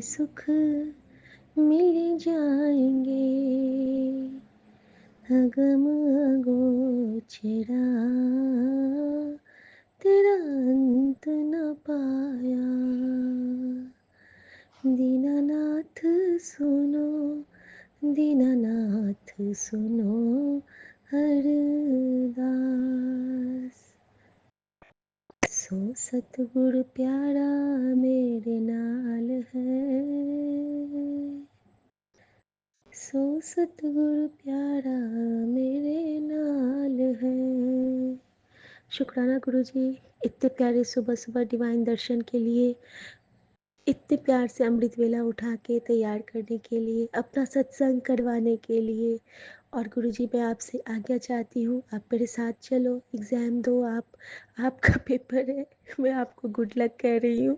सुख मिल जाएंगे, अगम अगोचरा तेरा अंत न पाया। दीनानाथ सुनो, दीनानाथ सुनो अरदास। सो सतगुरु प्यारा मेरे नाल है, सो सतगुरु प्यारा मेरे नाल है। शुक्राना गुरु जी, इतने प्यारे सुबह सुबह डिवाइन दर्शन के लिए, इतने प्यार से अमृत वेला उठा के तैयार करने के लिए, अपना सत्संग करवाने के लिए। और गुरुजी मैं आपसे आज्ञा चाहती हूँ, आप मेरे साथ चलो, एग्ज़ाम दो आप, आपका पेपर है, मैं आपको गुड लक कह रही हूँ,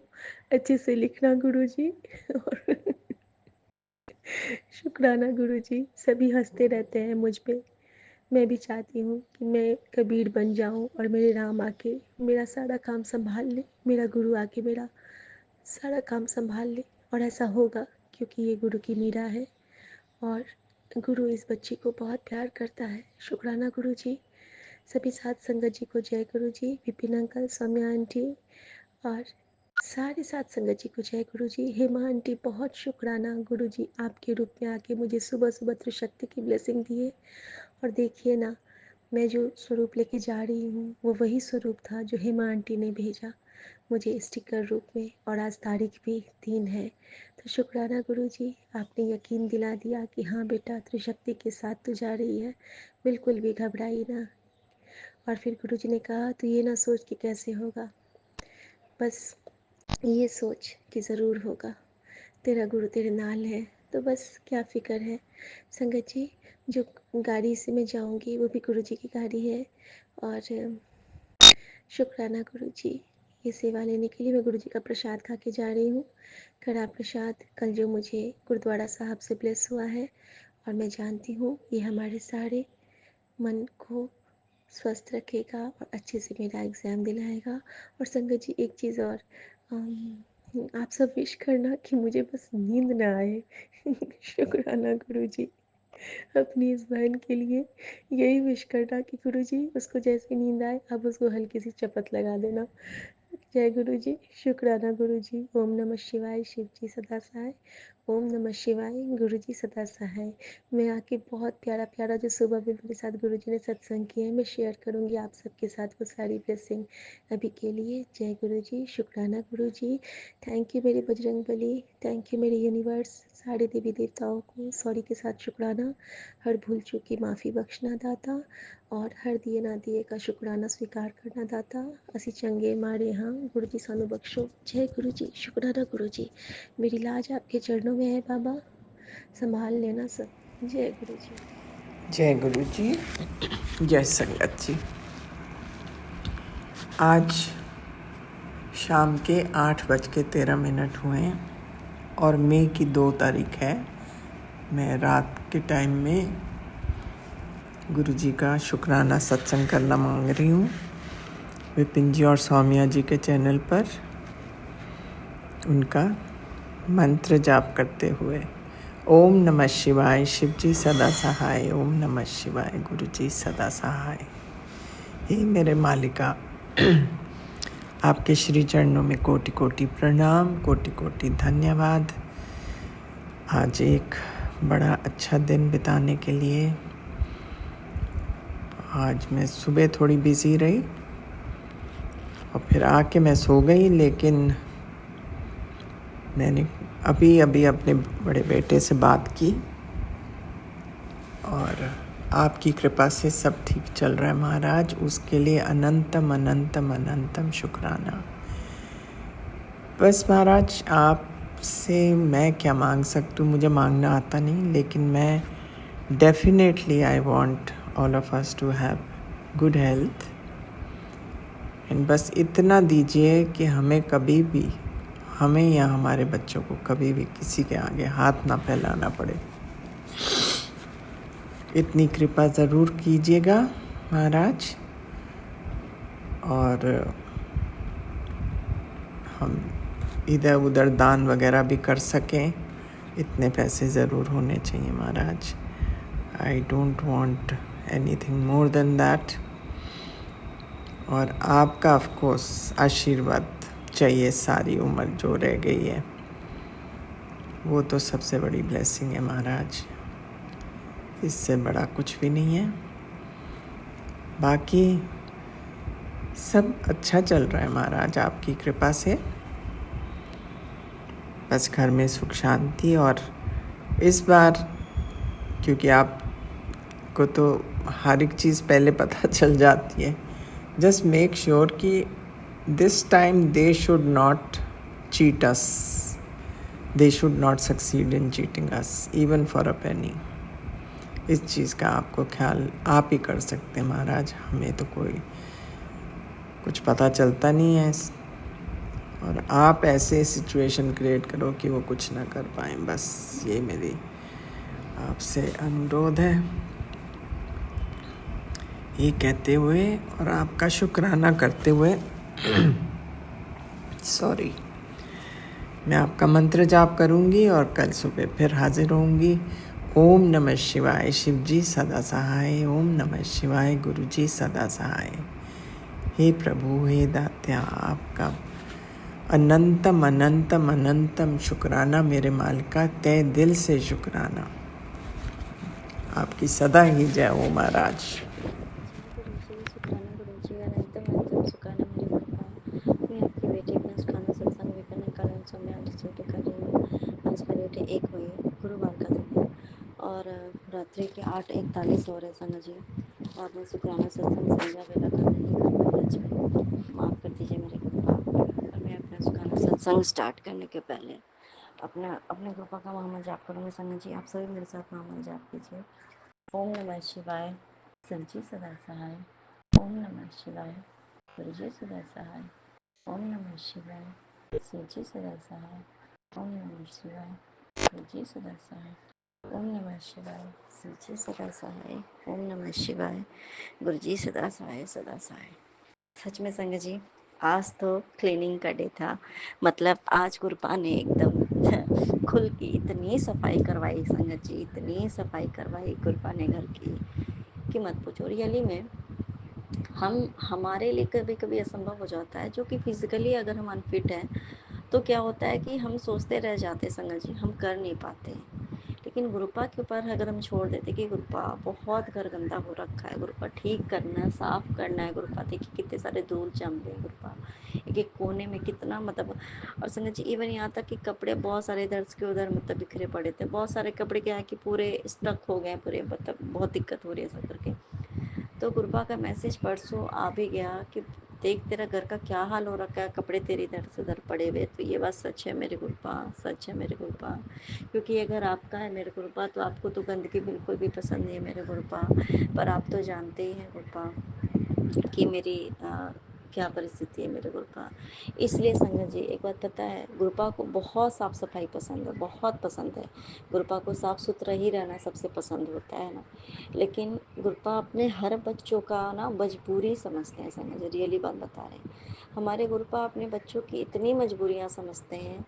अच्छे से लिखना गुरुजी। और शुक्राना गुरुजी, सभी हंसते रहते हैं मुझ पे, मैं भी चाहती हूँ कि मैं कबीर बन जाऊँ और मेरे राम आके मेरा सारा काम संभाल ले, मेरा गुरु आके मेरा सारा काम संभाल ले। और ऐसा होगा क्योंकि ये गुरु की मीरा है और गुरु इस बच्ची को बहुत प्यार करता है। शुक्राना गुरु जी। सभी साथ संगत जी को जय गुरु जी, विपिन अंकल, सौम्या आंटी और सारे साथ संगत जी को जय गुरु जी। हेमा आंटी बहुत शुक्राना गुरु जी, आपके रूप में आके मुझे सुबह सुबह त्रिशक्ति की ब्लेसिंग दिए। और देखिए ना, मैं जो स्वरूप लेके जा रही हूँ वो वही स्वरूप था जो हेमा आंटी ने भेजा मुझे स्टिकर रूप में, और आज तारीख भी 3 है। तो शुक्राना गुरु जी, आपने यकीन दिला दिया कि हाँ बेटा, त्रिशक्ति के साथ तू जा रही है, बिल्कुल भी घबराई ना। और फिर गुरु जी ने कहा तू ये ना सोच कि कैसे होगा, बस ये सोच कि ज़रूर होगा, तेरा गुरु तेरे नाल है, तो बस क्या फ़िक्र है। संगत जी, जो गाड़ी से मैं जाऊंगी वो भी गुरु जी की गाड़ी है। और शुक्राना गुरु जी, ये सेवा लेने के लिए मैं गुरु जी का प्रसाद खा के जा रही हूँ, कड़ा प्रसाद, कल जो मुझे गुरुद्वारा साहब से ब्लेस हुआ है। और मैं जानती हूँ ये हमारे सारे मन को स्वस्थ रखेगा और अच्छे से मेरा एग्ज़ाम दिलाएगा। और संगत जी एक चीज़ और, आप सब विश करना कि मुझे बस नींद ना आए। शुक्राना गुरु जी, अपनी इस बहन के लिए यही विश करना कि गुरु जी उसको जैसे नींद आए आप उसको हल्की सी चपत लगा देना। जय गुरु जी। शुक्राना गुरु जी। ओम नमः शिवाय। शिव जी सदा सहाय। ओम नमः शिवाय। गुरु जी सदा सहाय। मैं आके बहुत प्यारा प्यारा जो सुबह में मेरे साथ गुरु जी ने सत्संग किया है मैं शेयर करूँगी आप सबके साथ वो सारी ब्लेसिंग अभी के लिए। जय गुरु जी। शुक्राना गुरु जी। थैंक यू मेरे बजरंग बली, थैंक यू मेरे यूनिवर्स, सारे देवी देवताओं को सॉरी के साथ शुक्राना, हर भूल चूक की माफ़ी बख्शना दाता, और हर दिए ना दिए का शुक्राना स्वीकार करना दाता। असी चंगे मारे हाँ, गुरु जी सानू बख्शो। जय गुरु जी। शुक्राना गुरु जी। मेरी लाज आपके चरणों में है बाबा, संभाल लेना सब। जय गुरु जी। जय गुरु जी, जय संगत जी। आज शाम के 8:13 हुए हैं और मई की 2 तारीख है। मैं रात के टाइम में गुरु जी का शुक्राना सत्संग करना मांग रही हूँ विपिन जी और सौम्या जी के चैनल पर, उनका मंत्र जाप करते हुए। ओम नमः शिवाय, शिव जी सदा सहाय। ओम नमः शिवाय, गुरु जी सदा सहाय। हे मेरे मालिका, आपके श्री चरणों में कोटि कोटि प्रणाम, कोटि कोटि धन्यवाद। आज एक बड़ा अच्छा दिन बिताने के लिए। आज मैं सुबह थोड़ी बिज़ी रही और फिर आके मैं सो गई, लेकिन मैंने अभी अभी अपने बड़े बेटे से बात की और आपकी कृपा से सब ठीक चल रहा है महाराज। उसके लिए अनंतम अनंतम अनंतम शुक्राना। बस महाराज, आपसे मैं क्या मांग सकती हूँ, मुझे मांगना आता नहीं, लेकिन मैं definitely I want all of us to have good health. And बस इतना दीजिए कि हमें कभी भी, हमें या हमारे बच्चों को कभी भी किसी के आगे हाथ ना फैलाना पड़े। इतनी कृपा ज़रूर कीजिएगा महाराज। और हम इधर उधर दान वगैरह भी कर सकें, इतने पैसे ज़रूर होने चाहिए महाराज। I don't want anything more than that. और आपका ऑफ कोर्स आशीर्वाद चाहिए सारी उम्र जो रह गई है, वो तो सबसे बड़ी ब्लेसिंग है महाराज, इससे बड़ा कुछ भी नहीं है। बाकी सब अच्छा चल रहा है महाराज आपकी कृपा से। बस घर में सुख शांति, और इस बार क्योंकि आपको तो हर एक चीज़ पहले पता चल जाती है, जस्ट मेक श्योर कि this time they should not cheat us, they should not succeed in cheating us even for a penny. इस चीज़ का आपको ख्याल आप ही कर सकते हैं महाराज, हमें तो कोई कुछ पता चलता नहीं है। और आप ऐसे सिचुएशन क्रिएट करो कि वो कुछ ना कर पाए, बस ये मेरी आपसे अनुरोध है। ये कहते हुए और आपका शुक्राना करते हुए सॉरी, मैं आपका मंत्र जाप करूंगी और कल सुबह फिर हाजिर होंगी। ओम नमः शिवाय, शिव जी सदा सहाय। ओम नमः शिवाय, गुरु जी सदा सहाय। हे प्रभु, हे दात्या, आपका अनंतम अनंतम अनंतम शुक्राना मेरे मालिका, तहे दिल से शुक्राना। आपकी सदा ही जय हो महाराज। गुरुजी सुखाना, गुरुजी अनंतम अनंतम सुखाना मेरे बाबा। मैं आपकी बेटी अपना सुखाना सत्संग विपन्न करण समय आज ड्यूटी कर रही हूँ। आज मेरी ड्यूटी 1 हुई, गुरुवार का दिन है और रात्रि के 8:41 हो रहे संग जी। और मैं शुक्राना सत्संग संध्या वेला का नहीं कर पाई आज में, माफ़ कर दीजिए मेरे गुरुपा। और मैं अपना सुखाना सत्संग स्टार्ट करने के पहले अपने गुरुपा का महामंत्र जाप करूँगी। संग जी आप सभी मेरे साथ महामंत्र जाप कीजिए। ओम नमः शिवाय, संची सदा सहाय। ओम नमः शिवाय, गुरुजी सदा सहाय। ओम नमः शिवाय, संची सदा सहाय। ओम नमः शिवाय, गुरुजी सदा सहाय। ओम नमः शिवाय, संची सदा सहाय। ओम नमः शिवाय, गुरुजी सदा सहाय सदा सहाय। सच में संग जी, आज तो क्लीनिंग का डे था। मतलब आज गुरपा ने एकदम खुल की इतनी सफाई करवाई संगत जी, इतनी सफाई करवाई गुरपा ने घर की कि मत पूछो। रियली में हमारे लिए कभी कभी असंभव हो जाता है, जो कि फिजिकली अगर हम अनफिट हैं तो क्या होता है कि हम सोचते रह जाते संगत जी, हम कर नहीं पाते। लेकिन गुरुपा के ऊपर अगर हम छोड़ देते कि गुरुपा बहुत घर गंदा हो रखा है, गुरुपा ठीक करना, साफ करना है गुरुपा। देखिए कितने सारे धूल जम गए गुरुपा, एक एक कोने में कितना मतलब। और संगत जी इवन यहाँ तक कि कपड़े बहुत सारे इधर के उधर मतलब बिखरे पड़े थे। बहुत सारे कपड़े क्या है कि पूरे स्टक हो गए पूरे, मतलब बहुत दिक्कत हो रही है ऐसा करके। तो गुरबा का मैसेज परसों आ भी गया कि देख तेरा घर का क्या हाल हो रखा है, कपड़े तेरे इधर से उधर पड़े हुए। तो ये बात सच है मेरे गुरबा, सच है मेरे गुरबा। क्योंकि ये घर आपका है मेरे गुरबा, तो आपको तो गंदगी बिल्कुल भी पसंद नहीं है मेरे गुरबा। पर आप तो जानते ही हैं गुरबा कि मेरी क्या परिस्थिति है मेरे गुरबा। इसलिए संगत जी एक बात पता है, गुरबा को बहुत साफ़ सफाई पसंद है, बहुत पसंद है। गुरबा को साफ़ सुथरा ही रहना सबसे पसंद होता है ना। लेकिन गुरबा अपने हर बच्चों का ना मजबूरी समझते हैं संगत जी, रियली बात बता रहे हैं। हमारे गुरबा अपने बच्चों की इतनी मजबूरियाँ समझते हैं।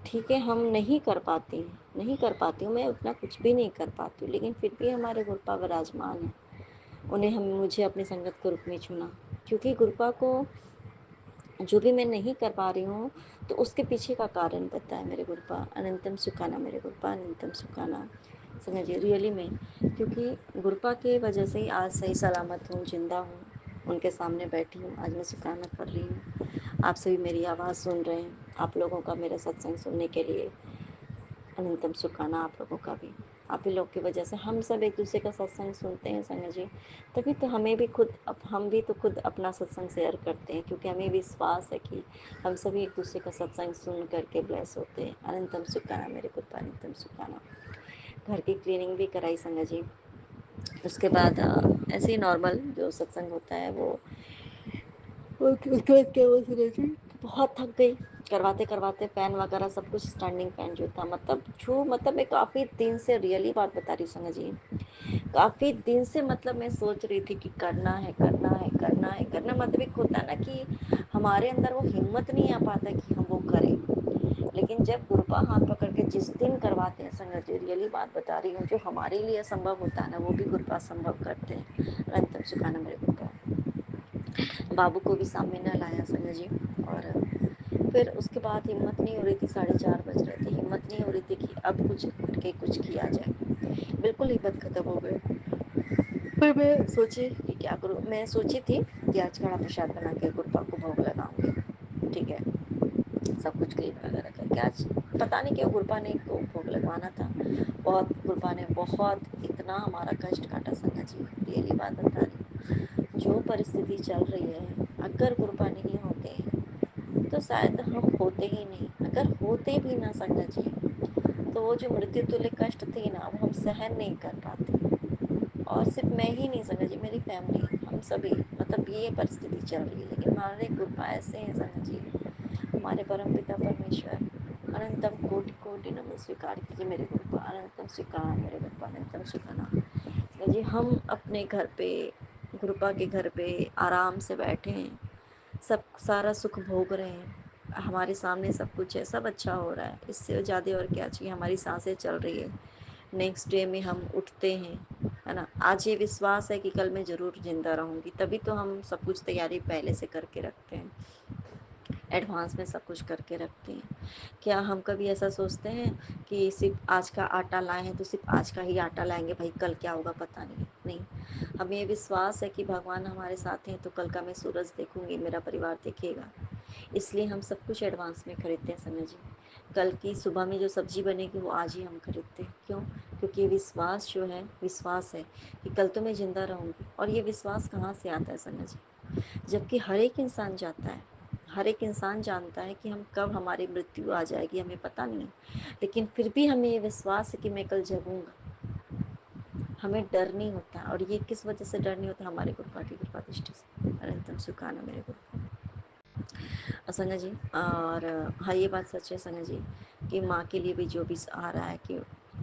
ठीक है हम नहीं कर पाती, नहीं कर पाती हूँ मैं उतना, कुछ भी नहीं कर पाती हूँ, लेकिन फिर भी हमारे गुरबा विराजमान है। उन्हें हम मुझे अपनी संगत के रूप में चुना, क्योंकि गुरबा को जो भी मैं नहीं कर पा रही हूँ तो उसके पीछे का कारण पता है मेरे गुरबा। अनंतम सुखाना मेरे गुरबा, अनंतम सुखाना समझिए रियली में। क्योंकि गुरबा के वजह से ही आज सही सलामत हूँ, जिंदा हूँ, उनके सामने बैठी हूँ, आज मैं सुखाना कर रही हूँ। आप सभी मेरी आवाज़ सुन रहे हैं, आप लोगों का मेरा सत्संग सुनने के लिए अनंतम सुखाना आप लोगों का भी। आप ही लोग की वजह से हम सब एक दूसरे का सत्संग सुनते हैं संग जी, तभी तो हमें भी खुद अब हम भी तो खुद अपना सत्संग शेयर करते हैं, क्योंकि हमें विश्वास है कि हम सभी एक दूसरे का सत्संग सुन करके ब्लेस होते हैं। अनंतम सुखाना मेरे पुत्र, अनंतम सुखाना। घर की क्लीनिंग भी कराई संग जी। उसके बाद ऐसे ही नॉर्मल जो सत्संग होता है वो, उसके बाद क्या हुआ संग जी, बहुत थक गई। करवाते करवाते पेन वगैरह सब कुछ स्टैंडिंग पेन जो था, मतलब जो मतलब मैं काफ़ी दिन से रियली बात बता रही हूँ संगा जी, काफ़ी दिन से मतलब मैं सोच रही थी कि करना है करना है करना है करना, मतलब एक होता है ना कि हमारे अंदर वो हिम्मत नहीं आ पाता कि हम वो करें। लेकिन जब गुरुपा हाथ पकड़ के जिस दिन करवाते हैं संगत जी, रियली बात बता रही हूँ, जो हमारे लिए असंभव होता है ना वो भी गुरुपा संभव करते हैं। अनंतम सुखाना मेरे गुरुपा। बाबू को भी सामने न लाया संगत जी, और फिर उसके बाद हिम्मत नहीं हो रही थी, 4:30 बज रहे थे, हिम्मत नहीं हो रही थी कि अब कुछ करके कुछ किया जाए, बिल्कुल हिम्मत खत्म हो गई। फिर मैं सोची कि क्या करूँ, मैं सोची थी कि आज कड़ा प्रसाद बना के गुरुपा को भोग लगाऊंगी, ठीक है, सब कुछ क्लीन वगैरह करके। आज पता नहीं क्यों गुरुपा ने को भोग लगवाना था, बहुत गुरुपा ने बहुत इतना हमारा कष्ट काटा संगा जी, रियली बात बता रही हूँ। जो परिस्थिति चल रही है, अगर गुरुपा नहीं होते तो शायद हम होते ही नहीं, अगर होते भी ना संगा जी, तो वो जो मृत्यु तुल्य कष्ट थी ना वो हम सहन नहीं कर पाते। और सिर्फ मैं ही नहीं संगा जी, मेरी फैमिली, हम सभी, मतलब ये परिस्थिति चल रही है, लेकिन हमारे गुरुपा ऐसे हैं संगा जी, हमारे परम पिता परमेश्वर अनंतम कोटि कोटि नमन स्वीकार कीजिए मेरे गुरुपा, अनंतम स्वीकार मेरे गुरुपा, अनंतम स्वीकार। संगा जी हम अपने घर पे, गुरुपा के घर पे आराम से बैठे हैं, सब सारा सुख भोग रहे हैं, हमारे सामने सब कुछ है, सब अच्छा हो रहा है, इससे ज़्यादा और क्या चाहिए। हमारी सांसें चल रही है, नेक्स्ट डे में हम उठते हैं, है ना, आज ये विश्वास है कि कल मैं ज़रूर ज़िंदा रहूँगी, तभी तो हम सब कुछ तैयारी पहले से करके रखते हैं, एडवांस में सब कुछ करके रखते हैं। क्या हम कभी ऐसा सोचते हैं कि सिर्फ आज का आटा लाए हैं तो सिर्फ आज का ही आटा लाएंगे, भाई कल क्या होगा पता नहीं, नहीं, हमें ये विश्वास है कि भगवान हमारे साथ हैं, तो कल का मैं सूरज देखूंगी, मेरा परिवार देखेगा, इसलिए हम सब कुछ एडवांस में खरीदते हैं समय जी। कल की सुबह में जो सब्जी बनेगी वो आज ही हम खरीदते हैं, क्यों? क्योंकि विश्वास जो है, विश्वास है कि कल तो मैं ज़िंदा रहूँगी। और ये विश्वास कहाँ से आता है समय जी? जबकि हर एक इंसान जाता है, हर एक इंसान जानता है कि हम कब हमारी मृत्यु आ जाएगी हमें पता नहीं, लेकिन फिर भी हमें ये विश्वास है कि मैं कल जगूंगा, हमें डर नहीं होता। और ये किस वजह से डर नहीं होता? हमारे गुरुपा की कृपा दृष्टि से। अनंतम सुखाना मेरे गुरुपा। संगा जी, और हाँ ये बात सच है संगा जी कि माँ के लिए भी जो भी आ रहा है, कि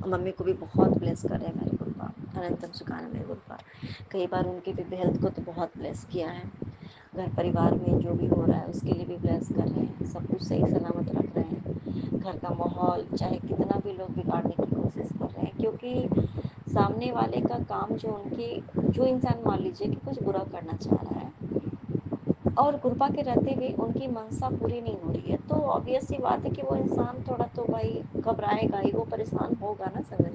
मम्मी को भी बहुत ब्लेस कर रहे हैं मेरे गुरुपा, अनंतम सुखाना मेरे गुरुपा। कई बार उनके भी हेल्थ को तो बहुत ब्लेस किया है, घर परिवार में जो भी हो रहा है उसके लिए भी ब्लेस कर रहे हैं, सब कुछ सही सलामत रख रहे हैं, घर का माहौल चाहे कितना भी लोग बिगाड़ने की कोशिश कर रहे हैं, क्योंकि सामने वाले का काम जो उनकी, जो इंसान मान लीजिए कि कुछ बुरा करना चाह रहा है और कृपा के रहते हुए उनकी मनसा पूरी नहीं हो रही है, तो ऑब्वियस सी बात है कि वो इंसान थोड़ा तो भाई घबराएगा ही, वो परेशान होगा ना समझ।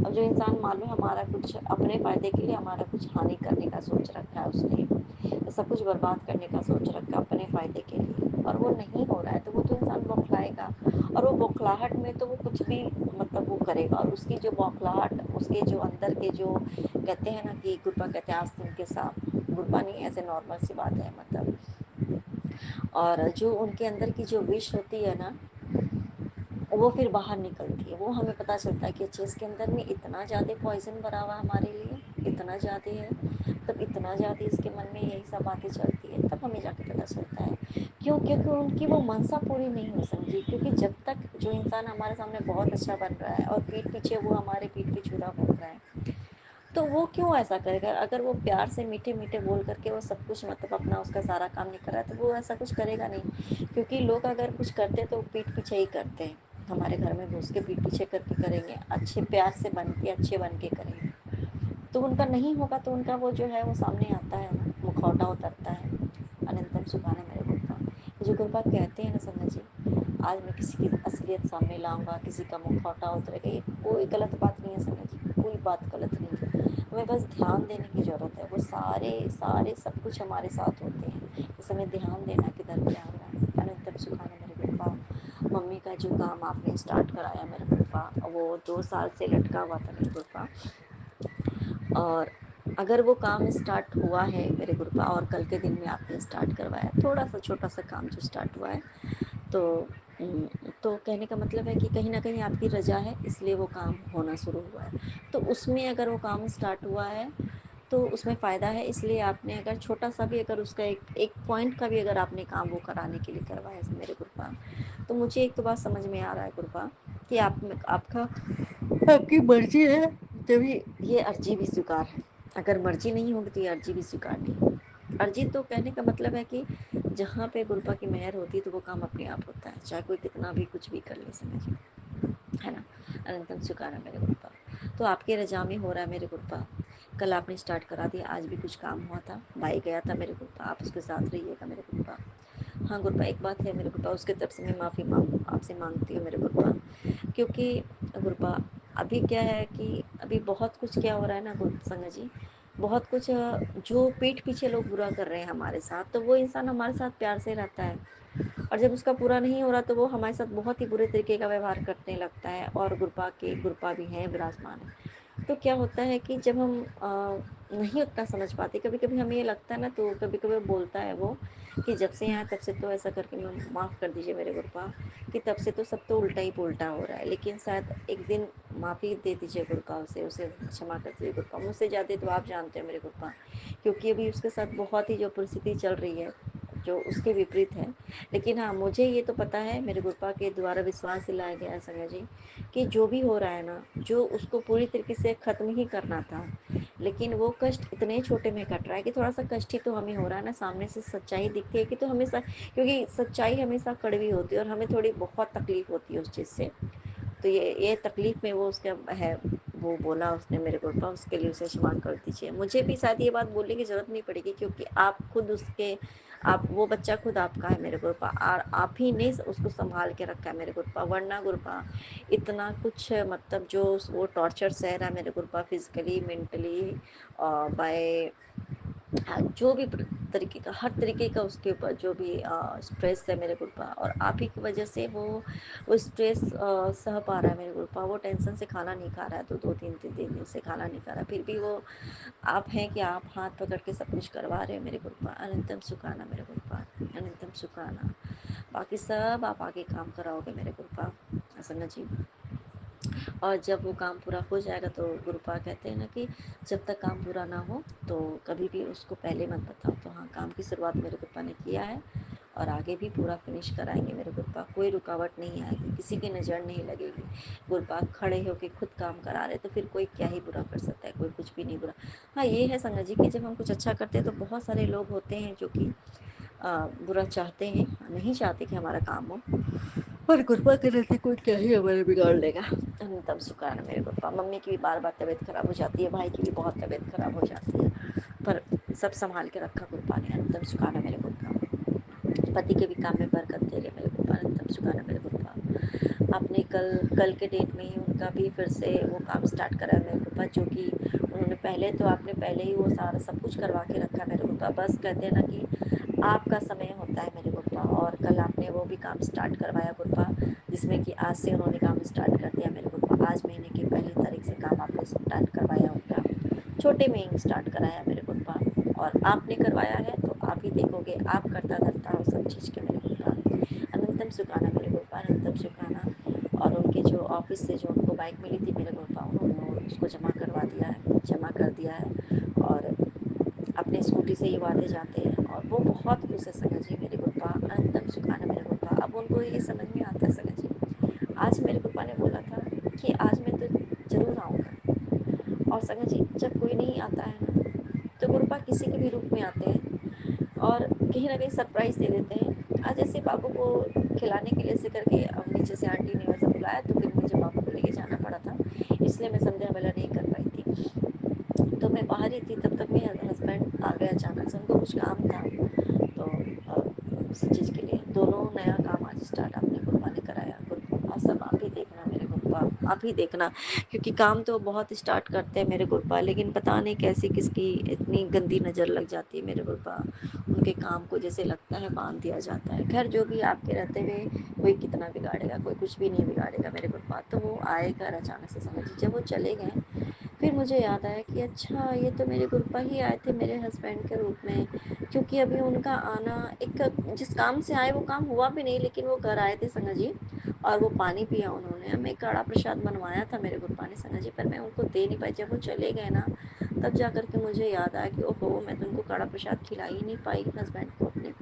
अब जो इंसान मान लो हमारा कुछ अपने फायदे के लिए हमारा कुछ हानि करने का सोच रखा है उसने, सब कुछ बर्बाद करने का सोच रखा है अपने फायदे के लिए, और वो नहीं हो रहा है, तो वो तो इंसान बौखलाएगा, और वो बौखलाहट में तो वो कुछ भी मतलब वो करेगा, और उसकी जो बौखलाहट, उसके जो अंदर के जो कहते हैं ना कि गुरबा कहते हैं आस्तीन के साथ, गुरबा नहीं ऐसे नॉर्मल सी बात है मतलब, और जो उनके अंदर की जो विश होती है ना वो फिर बाहर निकलती है, वो हमें पता चलता है कि अच्छा इसके अंदर में इतना ज़्यादा पॉइजन भरा हुआ हमारे लिए, इतना ज़्यादा है, तब इतना ज़्यादा इसके मन में यही सब बातें चलती है, तब हमें जाके पता चलता है। क्यों? क्योंकि उनकी वो मनसा पूरी नहीं हो समझी, क्योंकि जब तक जो इंसान हमारे सामने बहुत अच्छा बन रहा है और पीठ पीछे वो हमारे पीठ पे छुरा भोंक रहा है, तो वो क्यों ऐसा करेगा? अगर वो प्यार से मीठे मीठे बोल करके वो सब कुछ मतलब अपना उसका सारा काम नहीं कर रहा है, तो वो ऐसा कुछ करेगा नहीं, क्योंकि लोग अगर कुछ करते तो पीठ पीछे ही करते हैं, हमारे घर में घुस के पीठ पीछे करके करेंगे, अच्छे प्यार से बन के अच्छे बन के करेंगे, तो उनका नहीं होगा, तो उनका वो जो है वो सामने आता है ना, मुखौटा उतरता है। अनंतम सुखाना मेरे गुरुपा, जो गुरुपा कहते हैं ना संगत जी, आज मैं किसी की असलियत सामने लाऊंगा, किसी का मुखौटा उतरेगा, ये कोई गलत बात नहीं है संगत जी, कोई बात गलत नहीं है, हमें बस ध्यान देने की ज़रूरत है, वो सारे सारे सब कुछ हमारे साथ होते हैं, बस हमें ध्यान देना किधर क्या हो रहा है। अनंतम सुखाना मेरे गुरुपा। मम्मी का जो काम आपने स्टार्ट कराया मेरे गुरुपा, वो 2 साल से लटका हुआ था मेरे गुरुपा, और अगर वो काम स्टार्ट हुआ है मेरे गुरुपा और कल के दिन में आपने स्टार्ट करवाया, थोड़ा सा छोटा सा काम जो स्टार्ट हुआ है, तो तो कहने का मतलब है कि कहीं ना कहीं आपकी रजा है, इसलिए वो काम होना शुरू हुआ है, तो उसमें अगर वो काम स्टार्ट हुआ है तो उसमें फ़ायदा है। इसलिए आपने अगर छोटा-सा भी अगर उसका एक एक पॉइंट का भी अगर आपने काम वो कराने के लिए करवाया मेरे गुरुपा, तो मुझे एक तो बात समझ में आ रहा है गुरुपा कि आप में आपका आपकी मर्ज़ी है, तभी ये अर्ज़ी भी स्वीकार है। अगर मर्ज़ी नहीं होगी तो ये अर्ज़ी भी स्वीकार नहीं है। अर्ज़ी तो कहने का मतलब है कि जहाँ पे गुरुपा की मेहर होती है तो वो काम अपने आप होता है, चाहे कोई कितना भी कुछ भी कर ले समझिए, है ना? अनंतम स्वीकार है मेरे गुरुपा। तो आपके रज़ा में हो रहा है मेरे गुरुपा। कल आपने स्टार्ट करा दिया, आज भी कुछ काम हुआ था, भाई गया था मेरे गुरुपा, आप उसके साथ रहिएगा मेरे गुरुपा। हाँ गुरुपा, एक बात है मेरे गुरुपा, उसकी तरफ से मैं माफ़ी आपसे मांगती हूँ मेरे गुरुपा, क्योंकि गुरुपा अभी क्या है कि अभी बहुत कुछ क्या हो रहा है ना संगत जी, बहुत कुछ जो पीठ पीछे लोग बुरा कर रहे हैं हमारे साथ, तो वो इंसान हमारे साथ प्यार से रहता है, और जब उसका पूरा नहीं हो रहा तो वो हमारे साथ बहुत ही बुरे तरीके का व्यवहार करने लगता है। और गुरुपा भी हैं विराजमान है। तो क्या होता है कि जब हम नहीं उतना समझ पाते, कभी कभी हमें ये लगता है ना, तो कभी कभी बोलता है वो कि जब से यहाँ तब से तो ऐसा करके मैं माफ़ कर दीजिए मेरे गुरुपा, कि तब से तो सब तो उल्टा ही पुल्टा हो रहा है, लेकिन शायद एक दिन माफ़ी दे दीजिए गुरुपा, उसे क्षमा कर दीजिए गुरुपा। मुझसे ज़्यादा तो आप जानते हैं मेरे गुरुपा, क्योंकि अभी उसके साथ बहुत ही जो परिस्थिति चल रही है जो उसके विपरीत है। लेकिन हाँ, मुझे ये तो पता है, मेरे गुरुपा के द्वारा विश्वास दिलाया गया है संजय जी, कि जो भी हो रहा है ना, जो उसको पूरी तरीके से ख़त्म ही करना था, लेकिन वो कष्ट इतने छोटे में कट रहा है कि थोड़ा सा कष्ट ही तो हमें हो रहा है ना, सामने से सच्चाई दिखती है कि तो हमेशा, क्योंकि सच्चाई हमेशा कड़वी होती है और हमें थोड़ी बहुत तकलीफ होती है उस चीज़ से। तो ये तकलीफ में वो उसका है, वो बोला उसने मेरे गुरुपा, उसके लिए उसे क्षमा कर दीजिए। मुझे भी शायद ये बात बोलने की ज़रूरत नहीं पड़ेगी, क्योंकि आप खुद उसके, आप वो बच्चा खुद आपका है मेरे गुरुपा, और आप ही ने उसको संभाल के रखा है मेरे गुरुपा, वरना गुरुपा इतना कुछ मतलब जो वो टॉर्चर सह रहा है मेरे गुरुपा, फिजिकली मेंटली बाय जो भी तरीके का, हर तरीके का उसके ऊपर जो भी स्ट्रेस है मेरे गुरुपा, और आप ही की वजह से वो स्ट्रेस सह पा रहा है मेरे गुरुपा। वो टेंशन से खाना नहीं खा रहा है, तो दो तीन तीन तीन दिन से खाना नहीं खा रहा, फिर भी वो आप हैं कि आप हाथ पकड़ के सब कुछ करवा रहे हैं मेरे गुरुपा। अनंतम सुखाना मेरे गुरुपा, अनंतम सुखाना। बाकी सब आप आगे काम कराओगे मेरे गुरुपा, असन्ना जी। और जब वो काम पूरा हो जाएगा तो गुरुपा कहते हैं ना कि जब तक काम पूरा ना हो तो कभी भी उसको पहले मत बताओ। तो हाँ, काम की शुरुआत मेरे गुरुपा ने किया है, और आगे भी पूरा फिनिश कराएंगे मेरे गुरुपा। कोई रुकावट नहीं आएगी, किसी की नज़र नहीं लगेगी। गुरुपा खड़े होके खुद काम करा रहे, तो फिर कोई क्या ही बुरा कर सकता है, कोई कुछ भी नहीं बुरा। हाँ, ये है संगत जी कि जब हम कुछ अच्छा करते हैं तो बहुत सारे लोग होते हैं जो कि बुरा चाहते हैं, नहीं चाहते कि हमारा काम हो, पर गुरुपा के रहते कोई क्या ही हमारे बिगाड़ लेगा। तब शुक्राना मेरे गुरुपा। मम्मी की भी बार बार तबीयत खराब हो जाती है, भाई की भी बहुत तबीयत खराब हो जाती है, पर सब संभाल के रखा गुरुपा ने। अनंतम सुखाना मेरे गुरुपा। पति के भी काम में बरकत दे रहे मेरे गुरुपा। अनंतम सुखाना मेरे गुरुपा। आपने कल के डेट में ही उनका भी फिर से वो काम स्टार्ट करा है मेरे गुरुपा, जो कि उन्होंने पहले तो आपने पहले ही वो सारा सब कुछ करवा के रखा है मेरे गुरुपा। बस कहते हैं ना कि आपका समय होता है मेरे गुरुपा, और कल आपने वो भी काम स्टार्ट करवाया गुरुपा, जिसमें कि आज से उन्होंने काम स्टार्ट कर दिया मेरे गुरुपा। आज महीने की 1 तारीख से काम आपने स्टार्ट करवाया उनका, छोटे में ही स्टार्ट कराया मेरे गुरुपा। और आपने करवाया है तो आप ही देखोगे, आप करता धरता हो सब चीज़ के मेरे गुरुपा। अनंतम सुखाना मेरे गुरुपा, अनंतम सुखाना। और उनके जो ऑफिस से जो उनको बाइक मिली थी मेरे गुरुपा, उन्होंने उसको जमा करवा दिया है, जमा कर दिया है, और अपने स्कूटी से ही वो आते जाते हैं, और वो बहुत खुश है संगत जी मेरे गुरुपा। अनंतम सुखाना मेरे गुरुपा। अब उनको ये समझ में आता है संगत जी, आज मेरे गुरुपा ने बोला था कि आज मैं तो जरूर आऊँगा। और संगत जी, जब कोई नहीं आता है ना, तो गुरुपा किसी के भी रूप में आते हैं और कहीं ना कहीं सरप्राइज दे देते हैं। आज ऐसे बाबू को खिलाने के लिए ऐसे करके अब नीचे से आंटी ने वैसा बुलाया, तो फिर मुझे बाबू को लेके जाना पड़ा था, इसलिए मैं संध्या वाला नहीं कर पाई थी। तो मैं बाहर ही थी, तब तक मेरे हस्बैंड आ गए अचानक से, उनको कुछ काम था, तो उसी चीज़ के लिए दोनों नया काम आज स्टार्ट आपने गुरुपा ने कराया। गुरुपा सब आप ही देखना मेरे गुरुपा, आप ही देखना, क्योंकि काम तो बहुत स्टार्ट करते हैं मेरे गुरुपा, लेकिन पता नहीं कैसी किसकी इतनी गंदी नज़र लग जाती है मेरे गुरुपा, उनके काम को जैसे लगता है बांध दिया जाता है। खैर, जो भी आपके रहते हुए कोई कितना बिगाड़ेगा, कोई कुछ भी नहीं बिगाड़ेगा मेरे गुरुपा। तो वो आए घर अचानक से समझिए, जब वो चले गए फिर मुझे याद आया कि अच्छा, ये तो मेरे गुरुपा ही आए थे मेरे हस्बैंड के रूप में, क्योंकि अभी उनका आना, एक जिस काम से आए वो काम हुआ भी नहीं, लेकिन वो घर आए थे संगा जी, और वो पानी पिया उन्होंने, हमें कड़ा प्रसाद बनवाया था मेरे गुरुपा ने संगा जी, पर मैं उनको दे नहीं पाई। जब वो चले गए ना, तब जा कर के मुझे याद आया कि ओहो, मैं तो उनको कड़ा प्रसाद खिला ही नहीं पाई हस्बैंड को अपने।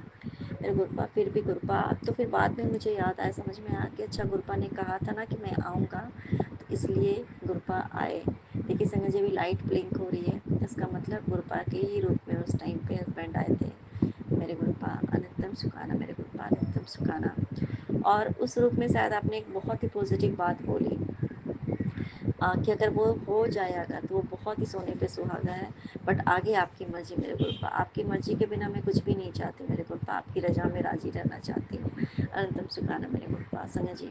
मेरे गुरपा फिर भी गुरपा, तो फिर बाद में मुझे याद आया, समझ में आया कि अच्छा गुरपा ने कहा था ना कि मैं आऊँगा, तो इसलिए गुरपा आए। देखिए संगत जी, अभी लाइट ब्लिंक हो रही है, इसका मतलब गुरपा के ही रूप में उस टाइम पे हस्बैंड आए थे। मेरे गुरपा अनंतम सुखाना, मेरे गुरपा अनंतम सुखाना। और उस रूप में शायद आपने एक बहुत ही पॉजिटिव बात बोली कि अगर वो हो जाएगा तो वो बहुत ही सोने पे सुहागा है। बट आगे आपकी मर्जी मेरे गुरुपा, आपकी मर्जी के बिना मैं कुछ भी नहीं चाहती मेरे गुरुपा, आपकी रजा में राजी रहना चाहती हूँ। अनंतम सुखाना मेरे गुरुपा। संगत जी,